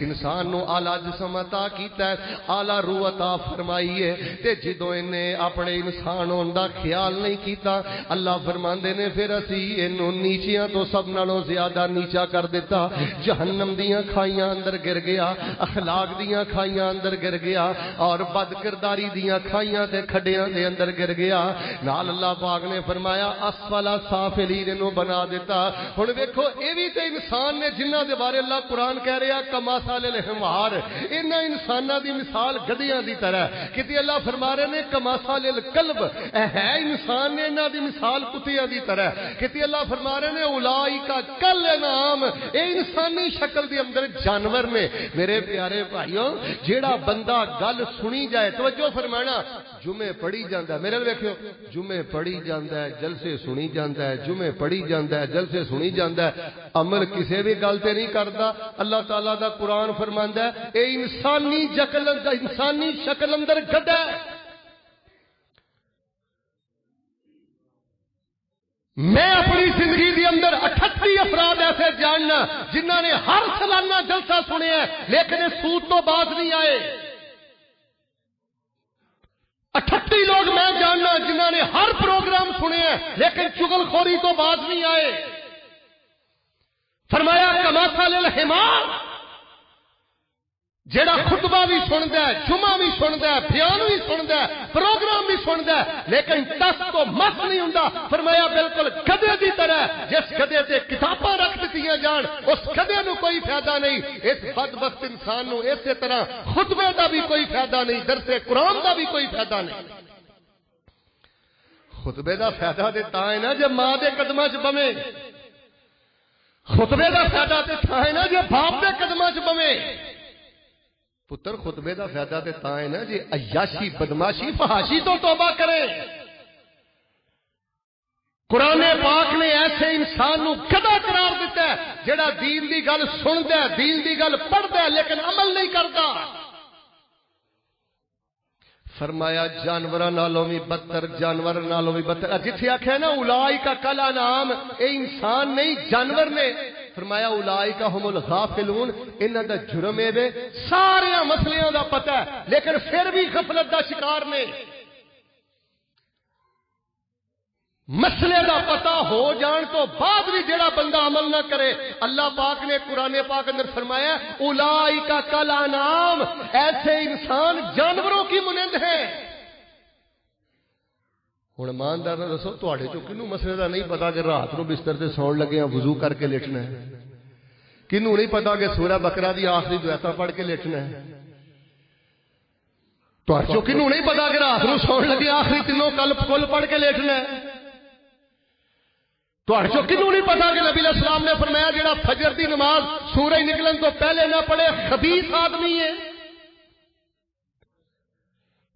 انسان نو اعلیٰ جسم عطا کیتا ہے، اعلیٰ روح عطا فرمائی ہے، تے جدوں نے اپنے انسان ہوندا خیال نہیں کیتا، اللہ فرماندے نے پھر اسی اینو نیچیاں تو سب نالوں زیادہ نیچا کر دیتا، جہنم دیاں کھائیاں اندر گر گیا، اخلاق دیاں کھائیاں اندر گر گیا، اور بد کرداری دیاں کھائیاں تے کھڈیاں دے اندر گر گیا۔ نال اللہ پاک نے فرمایا اسفل سافلین نو بنا دیتا۔ ہن ویکھو اے وی تے انسان نے جنہاں دے بارے اللہ قرآن کہہ رہا کمثل الحمار، انہاں انساناں دی مثال گدھیاں دی طرح، کتے اللہ فرما رہے نے کمثل الکلب، ہے انسان نے انہاں دی مثال کتیاں دی طرح، کتے اللہ فرما رہے نے اولئک کالانعام، اے انسانی شکل دے اندر جانور نے۔ میرے پیارے بھائیوں جیڑا بندہ گل سنی جائے، توجہ فرمانا، جمعے پڑھی جاندا ہے، میرے ویکھو جمعے پڑھی جاندا ہے، جلسے سنی جاندا ہے، جمعے پڑھی جاندا ہے، جلسے سنی جاندا ہے، عمل کسی بھی گل تے نہیں کردا۔ اللہ تعالیٰ دا قرآن فرماندا ہے اے انسانی شکل اندر گڈا ہے۔ میں اپنی زندگی کے اندر 38 افراد ایسے جاننا جنہوں نے ہر سالانہ جلسہ سنیا ہے لیکن اس سود تو باز نہیں آئے۔ 38 لوگ میں جاننا جنہوں نے ہر پروگرام سنے ہیں لیکن چغل خوری تو باز نہیں آئے۔ فرمایا کماثل الحمار، جیڑا خطبہ بھی سندا ہے، جمعہ بھی سندا ہے، بیان بھی سندا ہے، پروگرام بھی سندا ہے لیکن دس تو مس نہیں ہوندا۔ فرمایا بالکل گدھے دی طرح، جس گدھے تے کتاباں رکھ دتیاں جان اس گدھے نو کوئی فائدہ نہیں۔ اس بدبخت انسان نو اسی طرح خطبے دا بھی کوئی فائدہ نہیں، درس قرآن دا بھی کوئی فائدہ نہیں۔ خطبے دا فائدہ تے تاں ہے نا جے ماں دے قدماں 'چ بویں، خطبے دا فائدہ تے تاں ہے نا جے باپ دے قدماں 'چ بویں۔ پتر خطبے دا فائدہ تے تاں ہے نا جی عیاشی بدماشی فحاشی تو توبہ کرے۔ قرآن پاک نے ایسے انسان نو گدھا قرار دیتا ہے جڑا دین دی گل سندا ہے، دین دی گل پڑھدا ہے لیکن عمل نہیں کرتا۔ فرمایا جانوراں نالوں بھی بدتر، جانور نالوں بھی بدتر۔ جتھے آکھیا نا اولئک کالانعام، اے انسان نہیں جانور نے۔ فرمایا اولئک هم الغافلون، انہاں دا جرم اے وے سارے مسئلیاں دا پتہ ہے لیکن پھر بھی غفلت دا شکار نے۔ مسئلے دا پتہ ہو جان تو بعد بھی جڑا بندہ عمل نہ کرے، اللہ پاک نے قرآن پاک اندر فرمایا اولئک کالانعام، ایسے انسان جانوروں کی مانند ہیں۔ ہن ایماندار نال دسو تواڈے چوں کینوں مسئلے دا نہیں پتا کہ رات نو بستر تے سون لگے ہاں وضو کر کے لیٹنا ہے؟ کینوں نہیں پتا کہ سورہ بقرہ دی آخری دعائیں پڑھ کے لیٹنا ہے؟ تواڈے چوں کینوں نہیں پتا کہ رات نو سون لگے آخری تینوں کل پڑھ کے لیٹنا ہے؟ تواڈے چوں کینوں نہیں پتا کہ نبی علیہ السلام نے فرمایا جڑا فجر دی نماز سورج نکلن تو پہلے نہ پڑھے خبیث آدمی ہے؟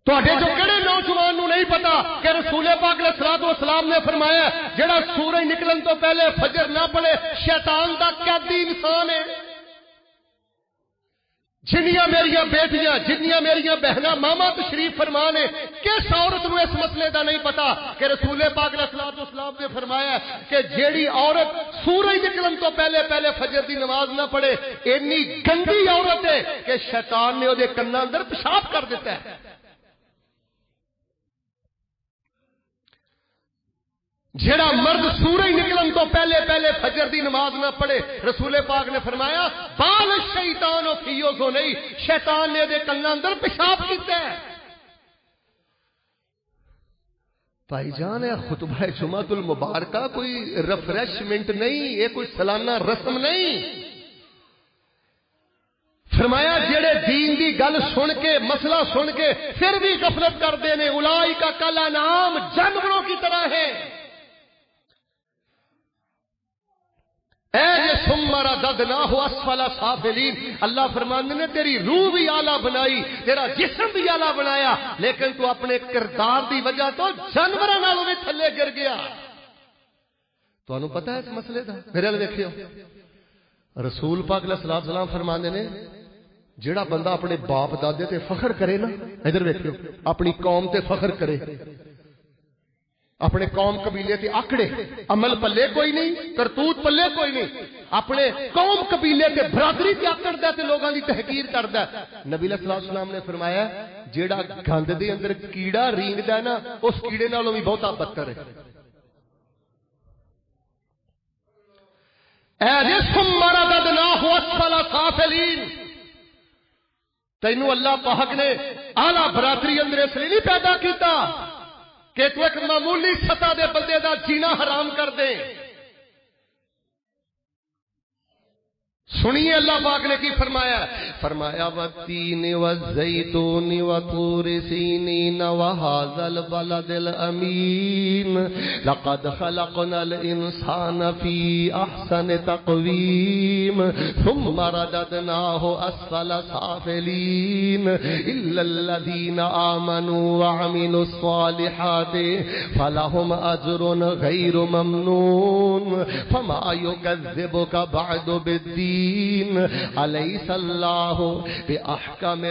تواڈے جو کہڑے نوجوان نو نہیں پتا کہ رسول پاک علیہ الصلوۃ والسلام نے فرمایا جڑا سورج نکلن تو پہلے فجر نہ پڑھے شیطان دا قیدی انسان ہے؟ جنیاں میریاں بیٹیاں، جنیاں میریاں بہناں ماما تشریف فرما نے، کس عورت نو اس مسئلے دا نہیں پتا کہ رسول پاک علیہ الصلوۃ والسلام نے فرمایا کہ جیڑی عورت سورج نکلن تو پہلے فجر دی نماز نہ پڑھے اتنی گندی عورت ہے کہ شیطان نے اودے کناں اندر پیشاب کر دیتا ہے۔ جڑا مرد سورج نکلن تو پہلے فجر دی نماز نہ پڑھے رسول پاک نے فرمایا بال شیطان و فیو کو نہیں، شیطان نے دے کناں اندر پیشاب کیتا ہے۔ بھائی جان ہے خطبہ جمعۃ المبارکہ کوئی ریفریشمنٹ نہیں، یہ کوئی سالانہ رسم نہیں۔ فرمایا جڑے دین دی گل سن کے مسئلہ سن کے پھر بھی غفلت کرتے ہیں اولئک کالانعام، جانوروں کی طرح ہیں۔ ثم رددناہ اسفل سافلین، اللہ فرماندے نے تیری روح بھی اعلیٰ بنائی، تیرا جسم بھی اعلیٰ بنایا لیکن تو اپنے کردار دی وجہ تو جانوراں نالوں بھی تھلے گر گیا۔ تانوں پتہ ہے اس مسئلے دا؟ میرے ال دیکھیو رسول پاک علیہ الصلوۃ والسلام فرماندے نے جڑا بندہ اپنے باپ دادے تے فخر کرے نا، ادھر ویکھیو اپنی قوم تے فخر کرے، اپنے قوم قبیلے تے آکڑے، عمل پلے کوئی نہیں، کرتوت پلے کوئی نہیں، اپنے قوم قبیلے تے برادری تے آکڑدا تے لوگاں دی تحقیر کردا۔ نبی علیہ الصلوۃ والسلام نے فرمایا جیڑا گند دے اندر کیڑا رینگدا ہے نا اس کیڑے نالوں بھی بہتا بدتر ہے۔ ثم رددناہ اسفل سافلین، تینوں اللہ پاک نے اعلیٰ برادری اندر اس لیے نہیں پیدا کیتا کہ تو ایک معمولی سطح دے بندے دا جینا حرام کر دے۔ سنیے اللہ پاک نے کی فرمایا فرمایا والتین والزیتون وطور سینین وہذا البلد الامین لقد خلقنا الانسان فی احسن تقویم ثم رددناہ اسفل سافلین الا الذین آمنوا وعملوا الصالحات فلهم اجر غیر ممنون فما یکذبک بعد بالدین الیس اللہ بأحکم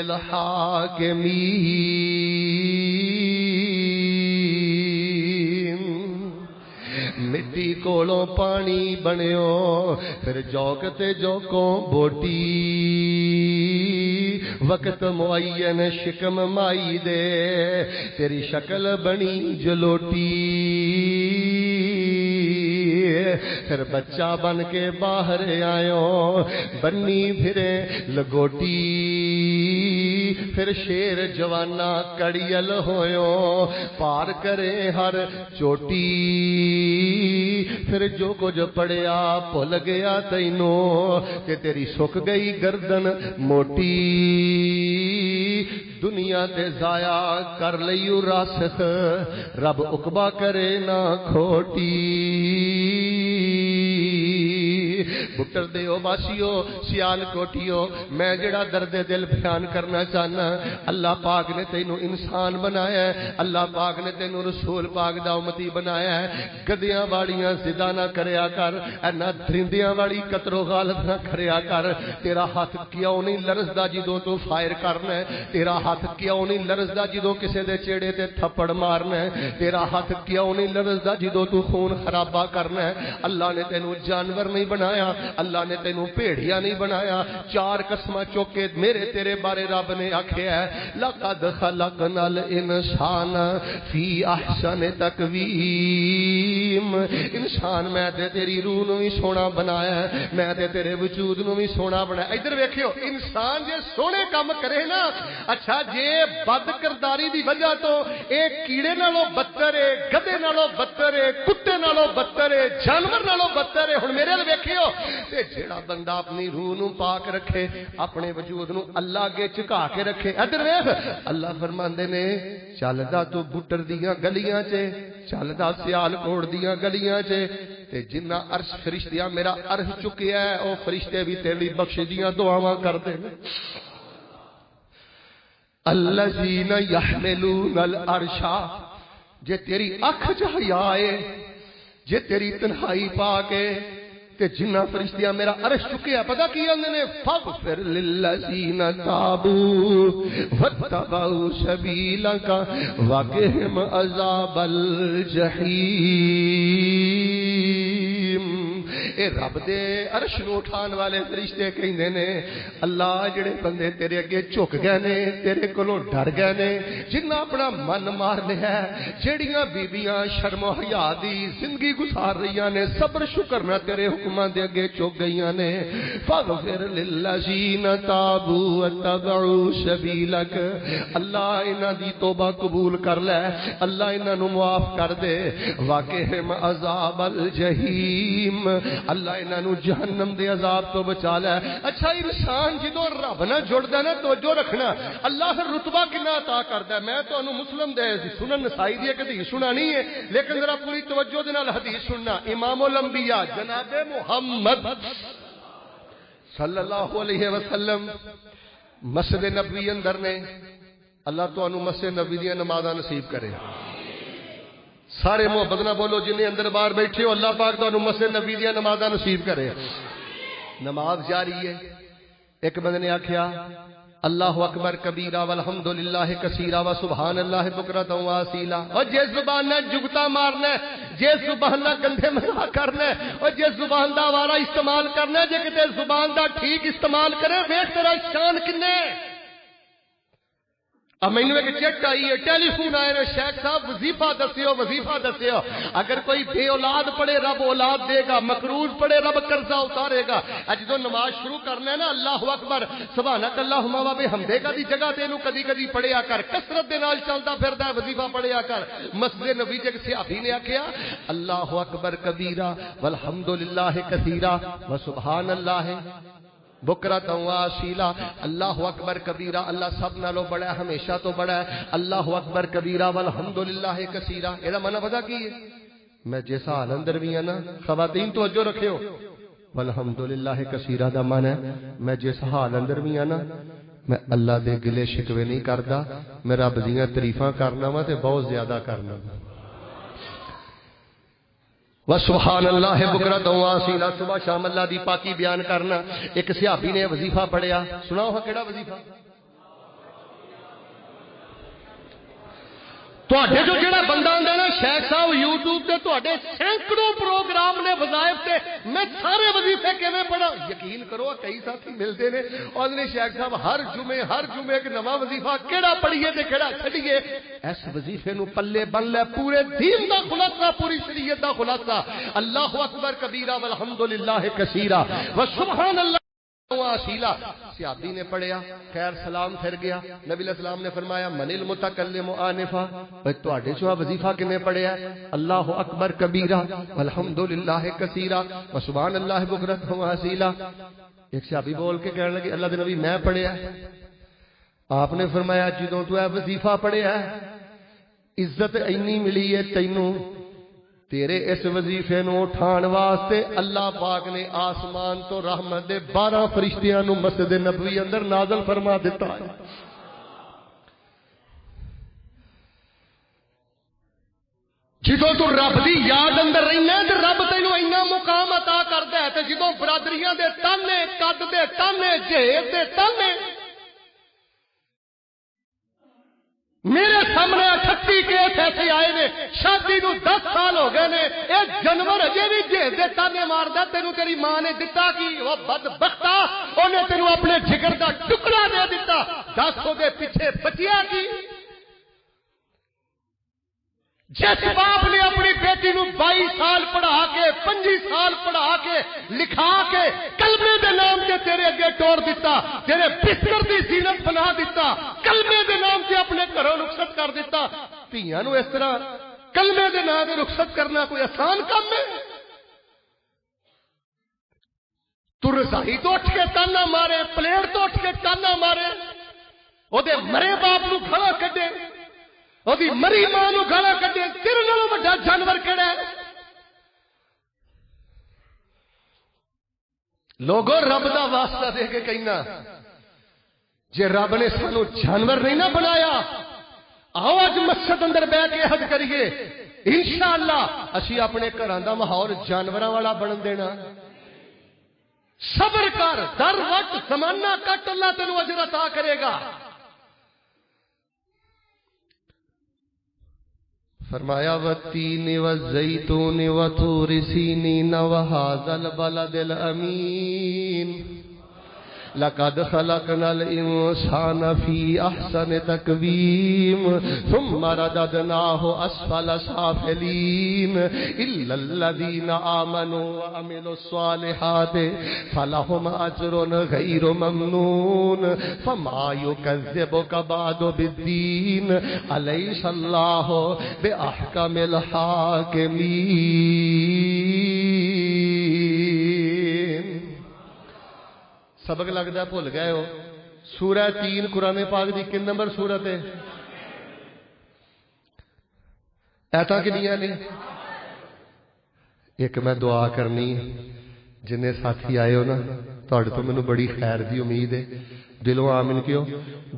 الحاکمین۔ مٹی کولوں پانی بنیو پھر جوک تے جوکوں بوٹی وقت معین شکم مائی دے تیری شکل بنی جلوٹی پھر بچہ بن کے باہر آئیوں بنی پھرے لگوٹی پھر شیر جوانا کڑیل ہویوں پار کرے ہر چوٹی پھر جو کچھ پڑیا بھول گیا تینوں کہ تیری سک گئی گردن موٹی دنیا تے ضائع کر لیو راسخ رب عقبہ کرے نہ کھوٹی۔ بٹر دیو باسیو سیال کوٹیو میں جڑا درد دل بیان کرنا چاہنا اللہ پاک نے تینوں انسان بنایا ہے اللہ پاک نے تینوں رسول پاک دا امتی بنایا ہے گدیاں واڑیاں زدہ نہ کریا کر اینا درندیاں واڑی قطر و غالت نہ کریا کر تیرا ہاتھ کیوں نہیں لرزدہ جدوں تو فائر کرنا ہے تیرا ہاتھ کیوں نہیں لرزدہ جدوں کسے دے چیڑے تے تھپڑ مارنا ہے تیرا ہاتھ کیوں نہیں لرزدہ جدوں تو خون خرابہ کرنا ہے اللہ نے تینوں جانور نہیں بنایا اللہ نے تینوں پیڑیا نہیں بنایا چار قسمہ چوکے میرے تیرے بارے رب نے آکھیا ہے لقد خلقنا الانسان فی احسن تقویم انسان میں تے تیری روح نو بھی سونا بنایا ہے میں تے تیرے وجود نو بھی سونا بنایا ادھر ویکھیو انسان جے سونے کام کرے نا اچھا جے بد کرداری دی وجہ تو ایک کیڑے نالوں بدتر ہے گدے نالوں بدتر ہے کتے نالوں بدتر ہے جانور نالوں بدتر ہے ہن میرے ال ویکھیو تے جیڑا بندہ اپنی روح نو پاک رکھے اپنے وجود نو اللہ اگے جھکا کے رکھے ادھر ویکھ اللہ فرماندے نے چلدا تو بٹر دیاں گلیاں چ چلدا سیال کوٹ دیاں گلیاں چ تے جنہ عرش فرشتیاں میرا عرش چکیا ہے او فرشتے بھی تیری بخش دیاں دعاواں کردے نے الذین یحملون العرش جے تیری اکھ چ حیا ہے جے تیری تنہائی پا کے کہ جنہ فرشتیاں میرا عرش چکیا پتہ کی اندے نے فغفر للذین تابوا واتبعوا سبیلک وقهم عذاب الجحیم اے رب دے عرش نو اٹھان والے فرشتے کہندے نے اللہ جڑے بندے تیرے اگے جھک گئے نے تیرے کولوں ڈر گئے نے جنہ اپنا من مار لیا جڑیاں بیبیاں شرم و حیا دی زندگی گزار رہیاں نے صبر شکر نہ تیرے حکماں دے اگے جھک گئیاں نے فغفر للذین تابوا واتبعوا سبیلک اللہ انہاں دی توبہ قبول کر لے اللہ انہاں نو معاف کر دے وقهم عذاب الجحیم اللہ انہاں نو جہنم دے عذاب تو بچا لے اچھا انسان جدوں رب نہ جڑدا نا توجہ رکھنا اللہ پھر رتبہ کنا عطا کردا ہے میں تانوں مسلم دے سنن نسائی دی ایک حدیث سنانی ہے لیکن ذرا پوری توجہ دے نال حدیث سننا امام الانبیاء جناب محمد صلی اللہ علیہ وسلم مسجد نبوی اندر نے اللہ تانوں مسجد نبوی دی نمازاں نصیب کرے سارے محبت نہ بولو جنہیں اندر باہر بیٹھے ہو اللہ پاک تو مسجد نبی دیا نمازاں نصیب کرے نماز جاری ہے ایک بندے نے آکھیا اللہ اکبر کبیرہ والحمدللہ کثیرہ وسبحان اللہ بکرۃ و اصیلا اور جس زبان نے جگتا مارنا ہے جس زبان نہ گندے مذاق کرنا ہے اور جس زبان دا وارا استعمال کرنا ہے جے کتے زبان دا ٹھیک استعمال کرے ویکھ تیرا شان کنے اب میں نے ایک چیٹ آئی ہے ٹیلی فون آئے نے شیخ صاحب وظیفہ دسیو اگر کوئی بے اولاد پڑے رب اولاد دے گا مقروض پڑے رب قرضہ اتارے گا جدوں نماز شروع کرنا ہے نا اللہ اکبر سبحانک اللہم و بحمدک دی جگہ تے نو کدی کدی پڑھیا کر کثرت دے نال چلدا پھردا وظیفہ پڑھیا کر مسجد نبی جے صحابی نے آکھیا اللہ اکبر کبیرہ والحمدللہ کثیرہ وسبحان اللہ بکرۃ و اصیلا، اللہ اکبر کبیرہ، اللہ سب نالوں بڑا ہے، ہمیشہ تو بڑا ہے، اللہ اکبر کبیرہ والحمدللہ کثیرہ۔ یہ معنی پتہ کی ہے؟ میں جس حال اندر بھی ہاں نا، خواتین توجہ رکھیو، والحمدللہ کثیرہ دا معنی ہے میں جس حال اندر بھی ہاں نا، میں اللہ دے گلے شکوے نہیں کردا، میں رب دیاں تعریفاں کرنا وا تے بہت زیادہ کرنا وا۔ وسبحان اللہ بکرۃ و اصیلا، صبح شام اللہ دی پاکی بیان کرنا۔ ایک صحابی نے وظیفہ پڑھیا، سناؤ ہاں کیڑا وظیفہ؟ تواڈے جو جڑا بندہ ہوندا نا شیخ صاحب یوٹیوب تے تواڈے سینکڑوں پروگرام نے وظائف تے، میں سارے وظیفے کیویں پڑھا؟ یقین کرو کئی ساتھی ملتے نے اور نے شیخ صاحب ہر جمعے ایک نواں وظیفہ کیڑا پڑھیے تے کیڑا چھڈیے؟ اس وظیفے نو پلے بن لے پورے دین دا خلاصہ، پوری شریعت دا خلاصہ، اللہ اکبر کبیرہ والحمدللہ کثیرہ وسبحان اللہ واسیلا۔ صحابی نے پڑھیا، خیر سلام پھر گیا، نبی علیہ السلام نے فرمایا من المتکلم آنفا، تواڈے چوں وظیفہ کنے پڑھیا ہے؟ اللہ اکبر کبیرہ والحمدللہ کثیرہ وسبحان اللہ بکرۃ و اصیلا۔ ایک صحابی بول کے کہنے لگے اللہ دے نبی میں پڑھیا ہے؟ آپ نے فرمایا جدوں تو اے وظیفہ پڑھیا ہے عزت اینی ملی ہے تینوں، تیرے اس وظیفے نو اٹھان واسطے اللہ پاک نے آسمان تو رحمت دے 12 فرشتیاں نو مسجد نبوی اندر نازل فرما دیتا ہے۔ جدوں تو رب دی یاد اندر رہنا تے رب تینوں اینا مقام عطا کردا ہے، تے جدوں برادریاں دے تانے، قد دے تانے، جہیز دے تانے، میرے سامنے 38 کیس ایسے آئے نے، شادی نو 10 سال ہو گئے نے، ایک جانور اجے بھی جہیز دے تانے ماردا، تینوں تیری ماں نے دتا کی؟ وہ بدبختا، اونے تینوں اپنے جگر دا ٹکڑا دے دتا، 10 دے پیچھے بچیا کی؟ جس باپ نے اپنی بیٹی نو 22 سال پڑھا کے، 25 سال پڑھا کے، لکھا کے، کلمے دے نام تے تیرے اگے ٹور دیتا، تیرے بستر دی زینت بنا دیتا، کلمے دے نام تے اپنے گھروں رخصت کر دیتا، دھیاں نو اس طرح کلمے دے نام تے رخصت کرنا کوئی آسان کام ہے؟ تو رضائی تو اٹھ کے تانا مارے، پلیٹ تو اٹھ کے تانا مارے، او دے مرے باپ نو کھڑا کڈے، وہی مری ماں نو گالا کڈے، تیرے نالوں وڈا جانور کیڑا ہے؟ لوگوں رب دا واسطہ دے کے کہنا جے رب نے سانو جانور نہیں نہ بنایا، آؤ اج مسجد اندر بیٹھ کے حج کریے، انشاءاللہ اسی اپنے گھراں دا ماحول جانوراں والا بن دینا۔ صبر کر، در وقت زمانہ کٹ، اللہ تینوں اجر عطا کرے گا۔ فرمایا والتین والزیتون وطور سینین وہذا البلد الامین لقد خلقنا الانسان فی احسن تقویم ثم رددناه اسفل سافلین الا الذین آمنوا وعملوا الصالحات فلهم اجر غیر ممنون فما یکذبک بعد بالدین الیس اللہ باحکم الحاکمین۔ سبق لگتا بھول گئے ہو؟ سورہ 3 قرآن پاک دی کن نمبر سورت ہے؟ ایتاں کنیاں نے؟ ایک میں دعا کرنی، جنہیں ساتھی آئے ہو نا تہاڈے تو مینوں بڑی خیر دی امید ہے، دلوں آمین کیوں؟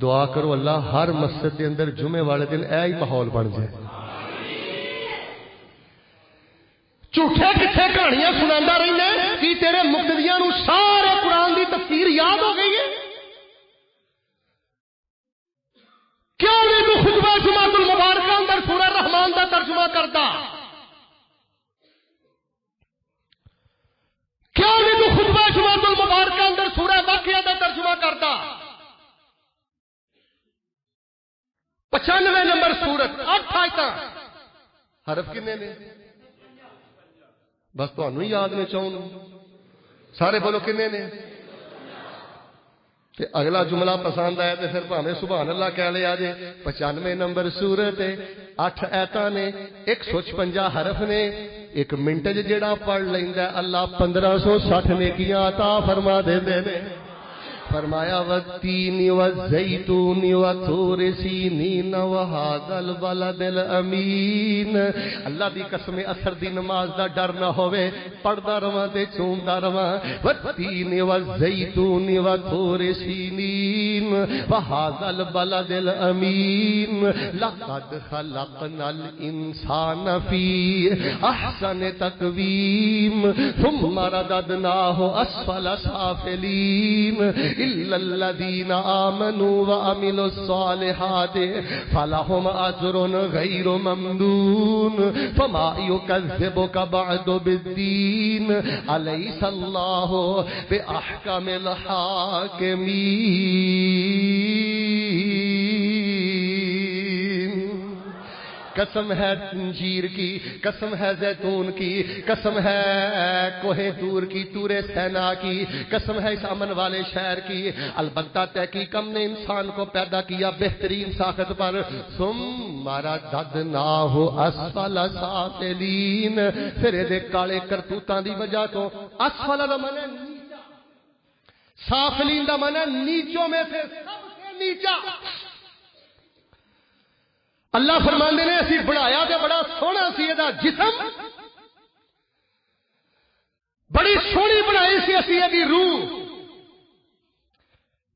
دعا کرو اللہ ہر مسجد دے اندر جمعے والے دن اے ہی ماحول بن جائے۔ جھوٹے کتنے کہانیاں سناندا رہنا کہ تیرے مقتدیاں نو سارے قرآن دی تفسیر یاد ہو گئی ہے؟ کیوں نہیں تو خطبہ جمعۃ المبارکہ اندر سورہ رحمان دا ترجمہ کرتا؟ کیوں نہیں تو خطبہ جمعۃ المبارکہ اندر سورہ واقعہ دا ترجمہ کرتا؟ 95 نمبر سورت، 8 آیتاں، حرف کنے نے؟ بس تو انہوں یاد میں چاہوں سارے بولو کنے نے؟ تے اگلا جملہ پسند آیا تے پھر پاویں سبحان اللہ کہہ لے آجے۔ 95 نمبر سورت ہے، 8 آیتاں نے، 156 حرف نے، 1 منٹ جڑا پڑھ لیندا اللہ 1560 نیکیاں عطا فرما دیندے نے۔ فرمایا والتین والزیتون وطور سینین وہذا البلد الامین. اللہ دی قسم اثر دی نماز دا ڈر نہ ہوئے, پڑھدا رواں تے چومدا رواں. والتین والزیتون وطور سینین وہذا البلد الامین لقد خلقنا الانسان فی احسن تقویم ثم رددناه اسفل سافلین الا الذین آمنوا وعملوا الصالحات فلهم اجر غیر ممنون فما یکذبک بعد بالدین الیس اللہ باحکم الحاکمین. قسم ہے انجیر کی, قسم ہے زیتون کی, قسم ہے کوہ طور کی, طور سینا کی, قسم ہے اس امن والے شہر کی. البتہ تحقیق ہم نے انسان کو پیدا کیا بہترین ساخت پر. ثم رددناہ اسفل سافلین, پھر دے کالے کرتوتاں دی وجہ تو اسفل دا معنی نیچا, سافلین دا معنی نیچوں میں سے سب سے نیچا. اللہ فرماندے نے اسی بنایا تے بڑا سونا سی دا جسم, بڑی سونی بنائی سی اسی دی روح,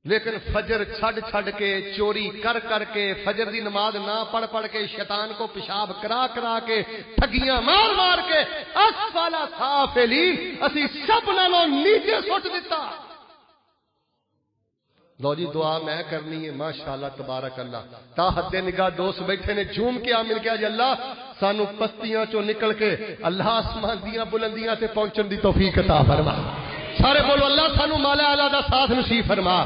لیکن فجر چھڑ کے چوری کر کے فجر دی نماز نہ پڑھ کے شیطان کو پیشاب کرا کے ٹھگیاں مار کے اسفل سافلین اسی سب نالوں نیچے سٹ دیتا. لو جی دعا میں کرنی ہے ماشاءاللہ تبارک اللہ. تا حد نگاہ دوست بیٹھے نے جھوم کے آمین کیا جی اللہ سانو پستیاں چوں نکل کے اللہ آسمان دیاں بلندیاں تے پہنچن دی توفیق عطا فرما. سارے بولو اللہ سانو مولا اعلی دا ساتھ نصیب فرما.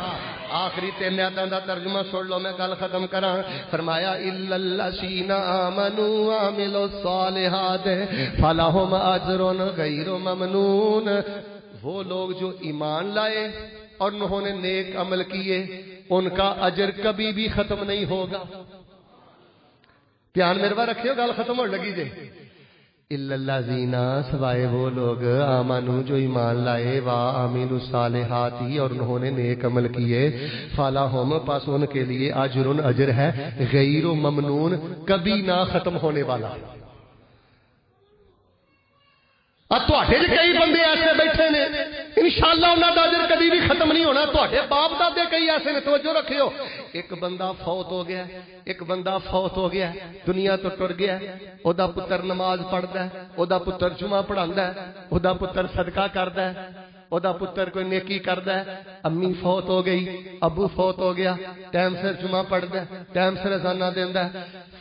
آخری تین آیاتاں دا ترجمہ سن لو, میں گل ختم کراں. فرمایا الا الذین آمنوا وعملوا الصالحات فلہم اجر غیر ممنون. وہ لوگ جو ایمان لائے اور انہوں نے نیک عمل کیے ان کا اجر کبھی بھی ختم نہیں ہوگا. دھیان میرے بار رکھیو گل ختم ہونے لگی جے. الا الذین, سوائے وہ لوگ آمنوا جو ایمان لائے, وعملوا الصالحات اور انہوں نے نیک عمل کیے, فلہم پس ان کے لیے اجر ہے غیر ممنون, کبھی نہ ختم ہونے والا. کئی بندے ایسے بیٹھے نے انشاءاللہ انہاں دا اجر کبھی بھی ختم نہیں ہونا. تواڈے باپ دادے کئی ایسے نے, توجہ رکھیو. ایک بندہ فوت ہو گیا, دنیا تو ٹر گیا, او دا پتر نماز پڑھدا ہے, او دا پتر جمعہ پڑھاندا ہے, او دا پتر صدقہ کردا ہے, او دا پتر کوئی نیکی کردا ہے. امی فوت ہو گئی, ابو فوت ہو گیا, ٹائم سے جمعہ پڑھدا ہے, ٹائم سے اذان دیندا ہے.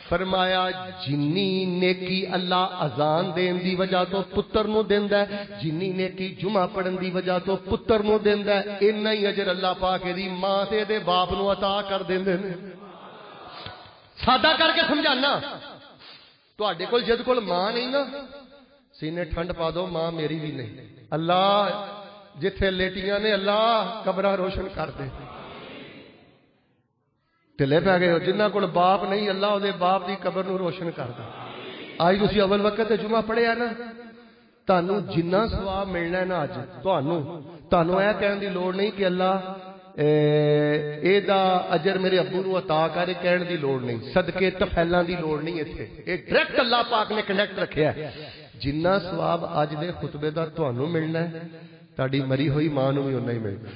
فرمایا جنی نیکی اللہ اذان دین دی وجہ تو پتر نو دیندا ہے, جنی نیکی جمعہ پڑھن دی وجہ تو پتر نو دیندا ہے, اتنا ہی اجر اللہ پاک دی ماں تے دے باپ نو عطا کر دیندے نے. سادہ کر کے سمجھانا, تواڈے کول جد کول ماں نہیں نا سینے ٹھنڈ پا دو, ماں میری بھی نہیں. اللہ جتھے لیٹیاں نے اللہ قبراں روشن کر دے. ٹھلے پہ گئے ہو جنہ کول باپ نہیں اللہ او دے باپ دی قبر نو روشن کر دے. آج تسی اول وقت جمعہ پڑھیا نا, تانوں جنہ ثواب ملنا ہے نا اج تانوں اے کہن دی لوڑ نہیں کہ اللہ اے دا اجر میرے ابو نو عطا کرے, کہن دی لوڑ نہیں, صدقے تفیلاں دی لوڑ نہیں. ایتھے اے ڈائریکٹ اللہ پاک نے کنیکٹ رکھیا ہے. جنہ ثواب اج دے خطبے دا تانوں ملنا ہے, تہاڈی مری ہوئی ماں نو بھی اونہ ہی ملنا ہے,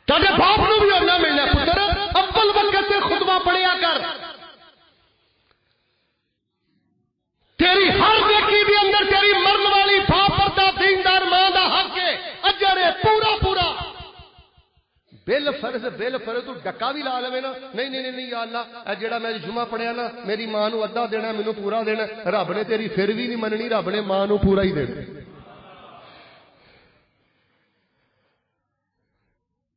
تہاڈے باپ نو بھی اونہ ملنا ہے. پتر اول وقت تے خطبہ پڑھیا کر, تیری ہر نیکی دے اندر تیری مرن والی باپ پردہ دیندار ماں دا حق ہے, اجر ہے پورا. بل فرض تو ڈکا بھی لا لے نا, نہیں یا اللہ اے جڑا میں جمعہ پڑھیا نا میری ماں نو ادھا دینا, مینوں پورا دینا. رب نے تیری پھر بھی نہیں مننی, رب نے ماں نو پورا ہی دینا.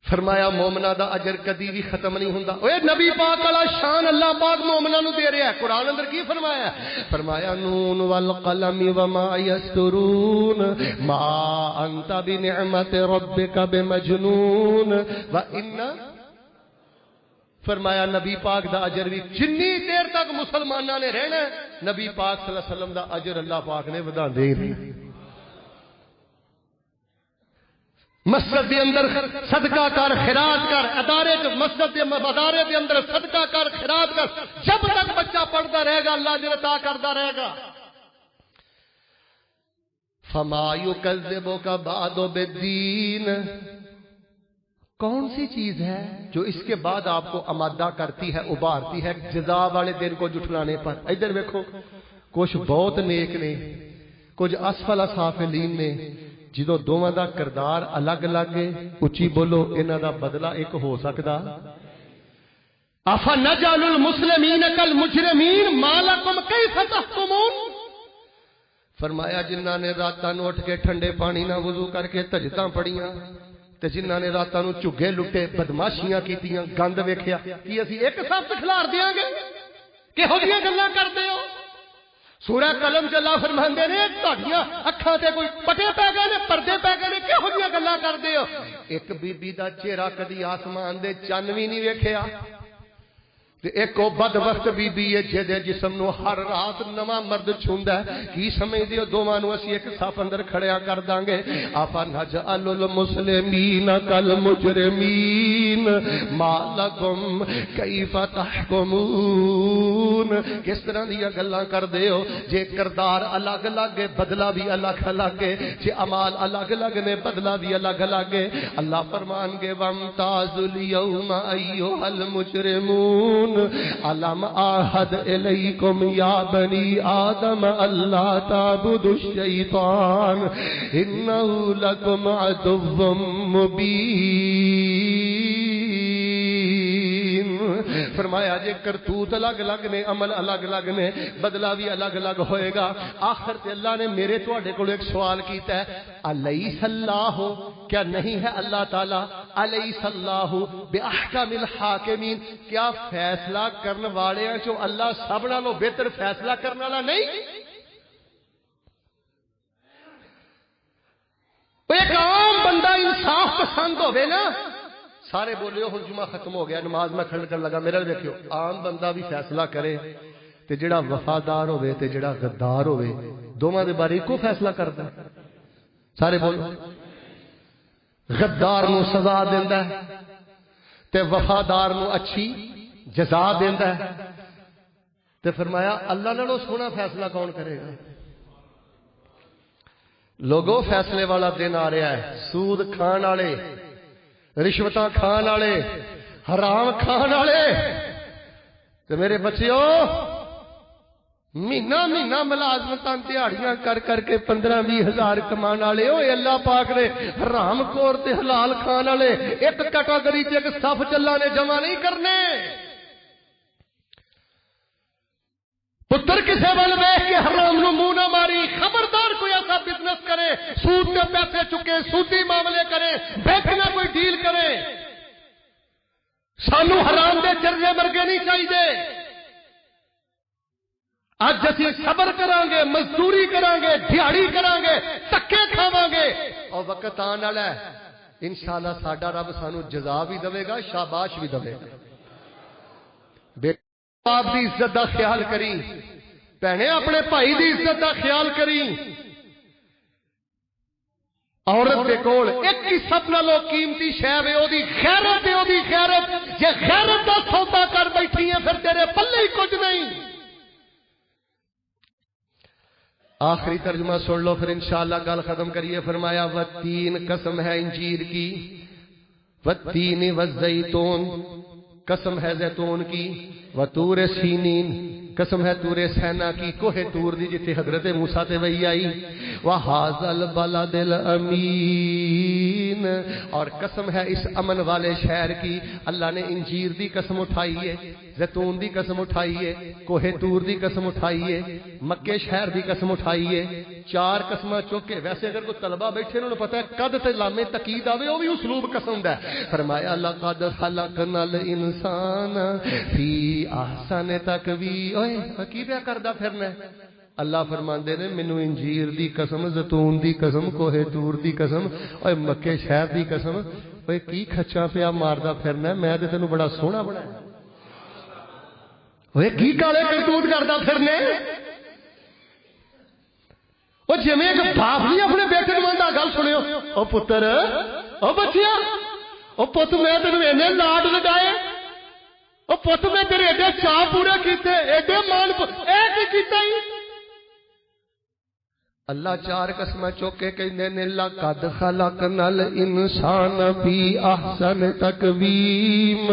فرمایا مومنا دا اجر کدی بھی ختم نہیں ہوندا. اوے نبی پاک والا شان اللہ پاک مومنا نو دے رہا ہے. قرآن اندر کی فرمایا؟ فرمایا نون والقلم وما یسطرون ما انت بنعمت ربک بمجنون وان. فرمایا نبی پاک دا اجر بھی جنی دیر تک مسلماناں نے رہنا ہے نبی پاک صلی اللہ علیہ وسلم دا اجر اللہ پاک نے وداندے ہی رہنا. مسجد دے اندر صدقہ کر، خیرات کر، مسجد دے ادارے دے اندر صدقہ کر، خیرات کر. جب تک بچہ پڑھتا رہے گا اللہ جل عطا کرتا رہے گا. فما یکذبک بعد بالدین، کون سی چیز ہے جو اس کے بعد آپ کو آمادہ کرتی ہے، ابھارتی ہے جزا والے دن کو جھٹلانے پر. ادھر دیکھو، کچھ بہت نیک نے، کچھ اسفل سافلین نے، جدوں دوواں دا کردار الگ الگ ہے. اچھی بولو، انہاں دا بدلہ ایک ہو سکدا؟ افنجعل المسلمین کالمجرمین ما لکم کیف تحکمون. فرمایا جنہاں نے راتاں نوں اٹھ کے ٹھنڈے پانی نال وضو کر کے تہجداں پڑھیاں تے جنہاں نے راتاں نوں جھگے لٹے، بدماشیاں کیتیاں، گند ویکھیا، کی اسی ایک صف کھلار دیاں گے؟ کہو جیاں گلاں کردے ہو؟ سورہ قلم چ اللہ فرماندے نے تہاڈیاں اکھاں تے کوئی پٹے پے گئے نے، پردے پے گئے نے، کہو جیاں گلاں کردے ہو؟ ایک بی بی دا چہرہ کدی آسمان دے چن وی نہیں ویکھیا. ایک بد وقت بی بی ہے جہدے جسم نو ہر رات نواں مرد چھوندا ہے. کی سمجھدے ہو دوواں نو اسی ایک صف اندر کھڑیا کر داں گے؟ افنجعل المسلمین کالمجرمین ما لکم کیف تحکمون. کس طرح دیاں گلاں کردے ہو؟ جے کردار الگ الگ ہے بدلہ بھی الگ الگ ہے، جے اعمال الگ الگ نے بدلہ بھی الگ الگ ہے. اللہ فرمان گے وامتاز الیوم ایھا المجرمون علم آہد الیکم یا بنی آدم اللہ تعبدوا الشیطان انہو لکم عدو مبین. فرمایا جے کرتوت الگ الگ نے، عمل الگ الگ نے، بدلہ بھی الگ الگ ہوئے گا. آخر تے اللہ نے میرے تواڈے کول ایک سوال کیتا ہے، الیس اللہ، کیا نہیں ہے اللہ تعالی، الیس اللہ باحکم الحاکمین، کیا فیصلہ کرنے والے ہیں جو اللہ سب نالوں بہتر فیصلہ کرنے والا نہیں؟ ایک عام بندہ انصاف پسند ہوئے نا، سارے بولے ہو جمعہ ختم ہو گیا، نماز میں کھڑ کر لگا، میرا دیکھو عام بندہ بھی فیصلہ کرے تے جڑا وفادار ہوئے تے جڑا غدار ہوئے، دوواں دے بارے کو فیصلہ کردا ہے. سارے بولو، غدار نو سزا دیندا ہے تے وفادار نو اچھی جزا دیندا ہے. تے فرمایا اللہ نالوں سونا فیصلہ کون کرے گا؟ لوگوں فیصلے والا دن آ رہا ہے. سود کھان والے، رشوتاں کھان والے، حرام کھان والے تے میرے بچیو مہینہ مہینہ ملازمتاں دیہڑیاں کر کر کے 15-20 ہزار کمان والے ہوئے اللہ پاک نے حرام خور تے حلال کھان والے ایک کیٹاگری تے ایک صف چلا نے جمع نہیں کرنے. پتر کسے ول ویکھ کے حرام نو منہ نہ ماری. خبردار کوئی ایسا بزنس کرے، سود کے پیسے چکے، سودی معاملے کرے، بینک نہ کوئی ڈیل کرے، سانو حرام دے چرجے مرگے نہیں چاہیے. اج اسی صبر کران گے، مزدوری کران گے، دیہڑی کران گے، تکے کھاواں گے، اور وقت آن والا ہے انشاءاللہ ساڈا رب سانو جزا بھی دے گا، شاباش بھی دے گا. آپ دی عزت دا خیال کری، بہنے اپنے بھائی دی عزت دا خیال کری. عورت دے کول ایک ہی سب نالوں قیمتی شے وے او دی غیرت، او دی غیرت. جے غیرت دا سودا کر بیٹھی ہے پھر تیرے پلے ہی کچھ نہیں. آخری ترجمہ سن لو پھر انشاءاللہ گل ختم کریے. فرمایا والتین، قسم ہے انجیر کی، والتین والزیتون، قسم ہے زیتون کی، وطور سینین، قسم ہے تور سینا کی، کوہ تور دی جتے حضرت موسیٰ تے وہی آئی، وَهَذَا الْبَلَدِ الْأَمِينَ، اور قسم ہے اس امن والے شہر کی. اللہ نے انجیر دی قسم اٹھائی ہے، زیتون دی قسم اٹھائی ہے، کوہ تور دی قسم اٹھائی ہے، مکے شہر دی قسم اٹھائی ہے. چار قسمہ چوکے. ویسے اگر کوئی طلبہ بیٹھے انہوں نے پتا ہے قد تے لامے تقید آوے وہ بھی اسلوب قسم دا ہے. فرمایا لَقَدْ خَلَقْنَا الْإِنسَانَ فِي أَحْسَنِ تَقْوِيمٍ. اوئے کی پیا کردا پھرنا؟ اللہ فرماندے نے مینوں انجیر دی قسم، زیتون دی قسم، کوہ تور دی قسم، اوئے مکے شہر دی قسم، اوئے کی کھچا پیا ماردا پھرنا؟ میں تے تینوں بڑا سوہنا بنایا. اوئے کی کالے کرتوت کردا پھرنے؟ وہ جی ایک باپ بھی اپنے بیٹے کو آتا گل سنو او پتر او بچیا او پت میں تینوں اینے لاڈ لگائے او پت میں تیرے ایڈے چاہ پورے کیتے ایڈے مان اے کی کیتا ہی اللہ چار قسمیں چوکے کہندے نے لقد خلقنا الانسان فی احسن تقویم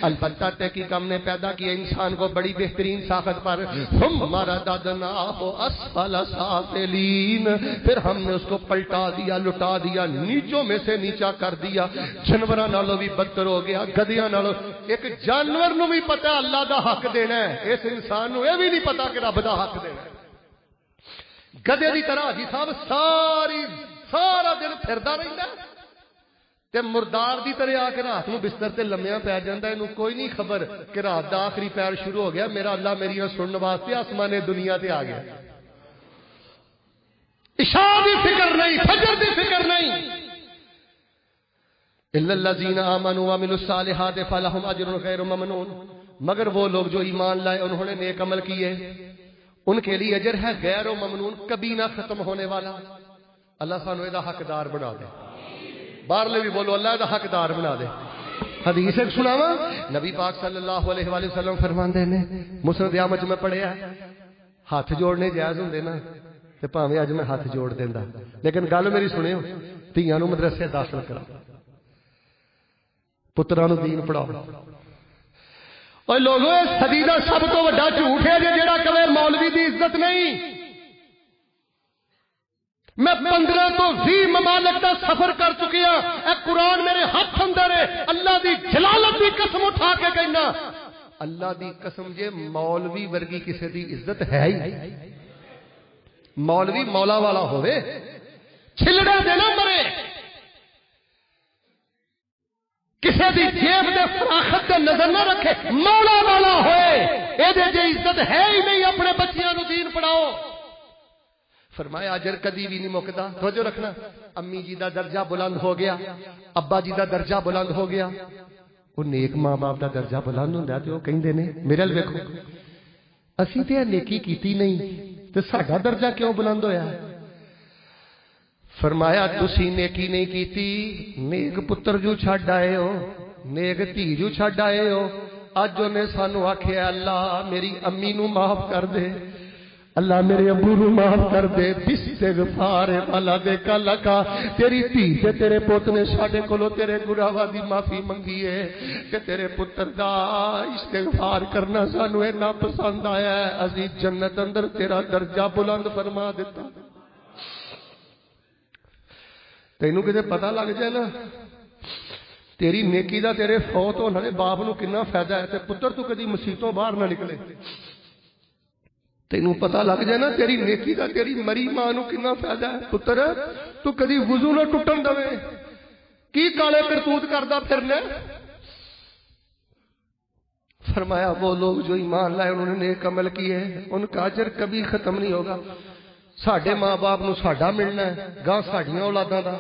البتہ تحقیق ہم نے پیدا کیا انسان کو بڑی بہترین ساخت پر ثم رددناہ اسفل سافلین پھر ہم نے اس کو پلٹا دیا لٹا دیا نیچوں میں سے نیچا کر دیا جانوراں نالوں بھی بدتر ہو گیا گدیاں نالوں ایک جانور نو بھی پتہ اللہ دا حق دینا ہے اس انسان نو یہ بھی نہیں پتا کہ رب دا حق دینا ہے گدے دی طرح جی صاحب سارا دن پھردا رہندا تے مردار دی طرح آ کے رات نو بستر تے لمیاں پی جاندا اینو کوئی نہیں خبر کہ رات دا آخری پیر شروع ہو گیا میرا اللہ میری سنن واسطے آسمان دنیا تے آ گیا عشاء دی فکر نہیں فجر دی فکر نہیں الا الذين امنوا وعملوا الصالحات فلهم اجر غیر ممنون مگر وہ لوگ جو ایمان لائے انہوں نے نیک عمل کیے ان کے لیے اجر ہے غیر و ممنون کبھی نہ ختم ہونے والا اللہ سانو دا حقدار بنا دے باہرلے بھی بولو اللہ دا حقدار بنا دے حدیث ایک سناواں نبی پاک صلی اللہ علیہ وآلہ وسلم فرماندے نے مسند احمد میں پڑھیا ہاتھ جوڑنے جائز ہوندے نا تے بھاویں اج میں ہاتھ جوڑ دیندا لیکن گل میری سنیو دھیاں نو مدرسے داخل کراؤ پتراں نو دین پڑھاؤ اور لوگوں اس صدی دا سب تو بڑا جھوٹ ہے جڑا کہے مولوی دی عزت نہیں میں 15 تو 20 ممالک دا سفر کر چکی ہوں اے قرآن میرے ہاتھ اندر ہے اللہ دی جلالت دی قسم اٹھا کے کہنا اللہ دی قسم جے مولوی ورگی کسی دی عزت ہے ہی مولوی مولا والا ہوئے چھلڑے دینا مرے کسی دی جیب دے فراخت دے نظر نہ رکھے مولا والا ہوئے اے دے جے عزت ہے ہی نہیں اپنے بچیاں نو دین پڑھاؤ فرمایا اجر کدی بھی نہیں مکدا توجہ رکھنا امی جی دا درجہ بلند ہو گیا ابا جی دا درجہ بلند ہو گیا وہ نیک ماں باپ دا درجہ بلند ہوندا تے وہ کہندے نے میرے ال ویکھو اسی تے نیکی کیتی نہیں تے ساڈا درجہ کیوں بلند ہویا ہے فرمایا تسی نیکی نہیں کیتی نیک پتر جو چھڈ آئے ہو نیک دھی جو چھڈ آئے ہو اج انہیں سانو آکھیا اللہ میری امی نو معاف کر دے اللہ میرے ابو نو معاف کر دے استغفار والا دے کلا کا تیری دھی تے تیرے پوت نے ساڈے کولو تیرے گناہاں دی معافی منگی ہے کہ تیرے پتر دا استغفار کرنا سانو اتنا پسند آیا ہے اسی جنت اندر تیرا درجہ بلند فرما دیتا تینوں کتے پتہ لگ جائے نا تیری نیکی دا تیرے فوت ہونے دے باپ نو کتنا فائدہ ہے تے پتر تو کدی مسیتوں باہر نہ نکلے تینوں پتہ لگ جائے نا تیری نیکی دا تیری مری ماں نو کتنا فائدہ ہے پتر تو کدی وضو نہ ٹوٹن دے کی کالے کرتوت کردا پھرنا فرمایا وہ لوگ جو ایمان لائے انہوں نے نیک عمل کیے ان کا اجر کبھی ختم نہیں ہوگا ساڈے ماں باپ نو ساڈا ملنا ہے گاں ساڈیاں اولاداں دا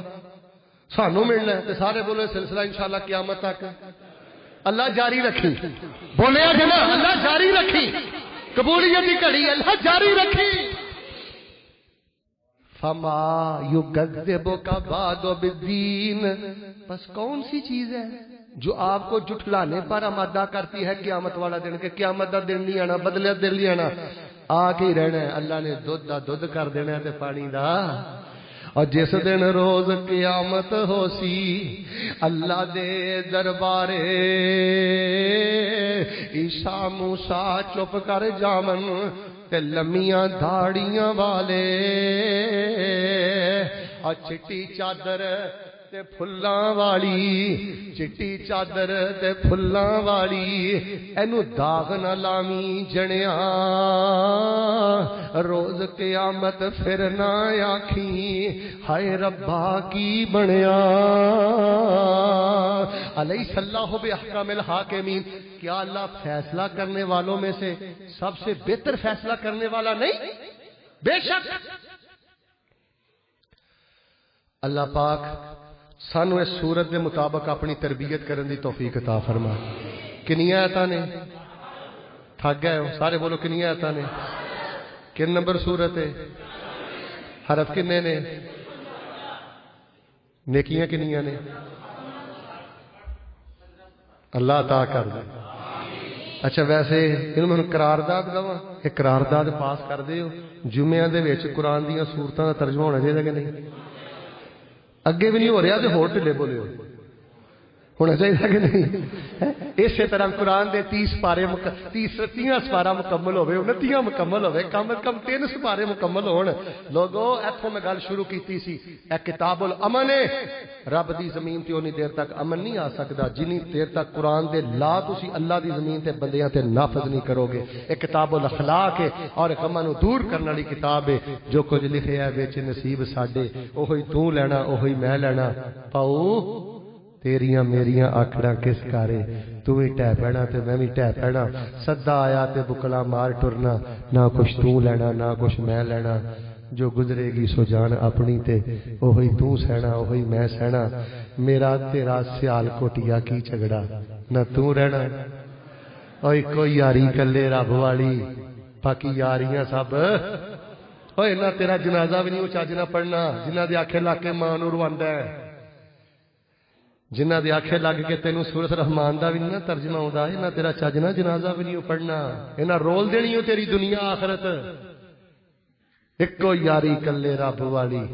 سانو ملنا ہے تے سارے بولے سلسلہ انشاءاللہ قیامت تک اللہ جاری رکھی بولے جنا اللہ جاری رکھی قبولیت کی گھڑی اللہ جاری رکھی فما یکذبک بعد بالدین بس کون سی چیز ہے جو آپ کو جھٹلانے پر آمادہ کرتی ہے قیامت والا دن کہ قیامت دا دن نہیں آنا بدلے دن نہیں آنا آ کے ہی رہنا ہے اللہ نے دودھ دا دودھ کر دینا ہے تے پانی دا اور جس دن روز قیامت ہو سی اللہ دے دربارے عیسا موسیٰ چپ کر جامن تے لمیاں دھاڑیاں والے اور چٹی چادر تے پھلاں والی چٹی چادر تے پھلاں والی اینو داغ نہ لاویں جنیا روز قیامت پھر نہ آکھیں ہائے ربا کی بنیا الیس اللہ باحکم الحاکمین کیا اللہ فیصلہ کرنے والوں میں سے سب سے بہتر فیصلہ کرنے والا نہیں بے شک اللہ پاک سانو اس صورت دے مطابق اپنی تربیت کرن دی توفیق عطا فرما کنیاں آیتاں نے تھک گئے ہو سارے بولو کنیاں آیتاں نے کن نمبر صورت ہے حرف کنے نے؟ نیکیاں کنیاں نے؟ اللہ عطا کر دے. اچھا ویسے انہوں قرارداد دوا، یہ قرارداد پاس کر دے ہو جمعہ دے وچ قرآن دیاں سورتاں دا ترجمہ ہونا چاہیے کہ نہیں؟ اگے بھی نہیں ہو رہا تو ہور ٹھلے بولے ہونا چاہیے کہ نہیں؟ اسی طرح قرآن دے 30 سپارہ مکمل ہوئے، 29 مکمل ہوئے، کم از کم 3 سپارے مکمل ہون. لوگو ایتھوں میں گل شروع کیتی سی، اے کتاب الامن ہے. رب دی زمین تے اونی دیر تک امن نہیں آ سکدا جنی دیر تک قرآن دے لا تسی اللہ دی زمین تے بندیاں تے نافذ نہیں کرو گے. اے کتاب الاخلاق ہے اور غماں نو دور کرنے والی کتاب ہے. جو کچھ لکھیا ہے وچ نصیب ساڈے، اوہی تو لینا اوہی میں لینا. پاؤ تیریاں میریاں آکڑاں کس کارے، تو بھی ٹہ پینا تے میں بھی ٹہ پینا. سدا آیا تے بکلا مار ٹرنا، نہ کچھ تو لینا نہ کچھ میں لینا. جو گزرے گی سو جان اپنی تے اوہی تو سہنا اوہی میں سہنا. میرا تیرا سیال کوٹیا کی جھگڑا، نہ تو رہنا. اوئے کوئی یاری کلے رب والی، باقی یاریاں سب. اوئے نہ تیرا جنازہ بھی نہیں چج نہ پڑھنا. جنہ دے آنکھیں لگ کے ماں نو رواندا ہے، جنہ دے آنکھیں لگ کے تینوں سورت رحمان دا بھی نہیں نہ ترجمہ ہوندا ہے، نہ تیرا چج نہ جنازہ بھی نہیں پڑھنا. انہاں رول دینی ہو تیری دنیا آخرت. ایک یاری کلے رب والی.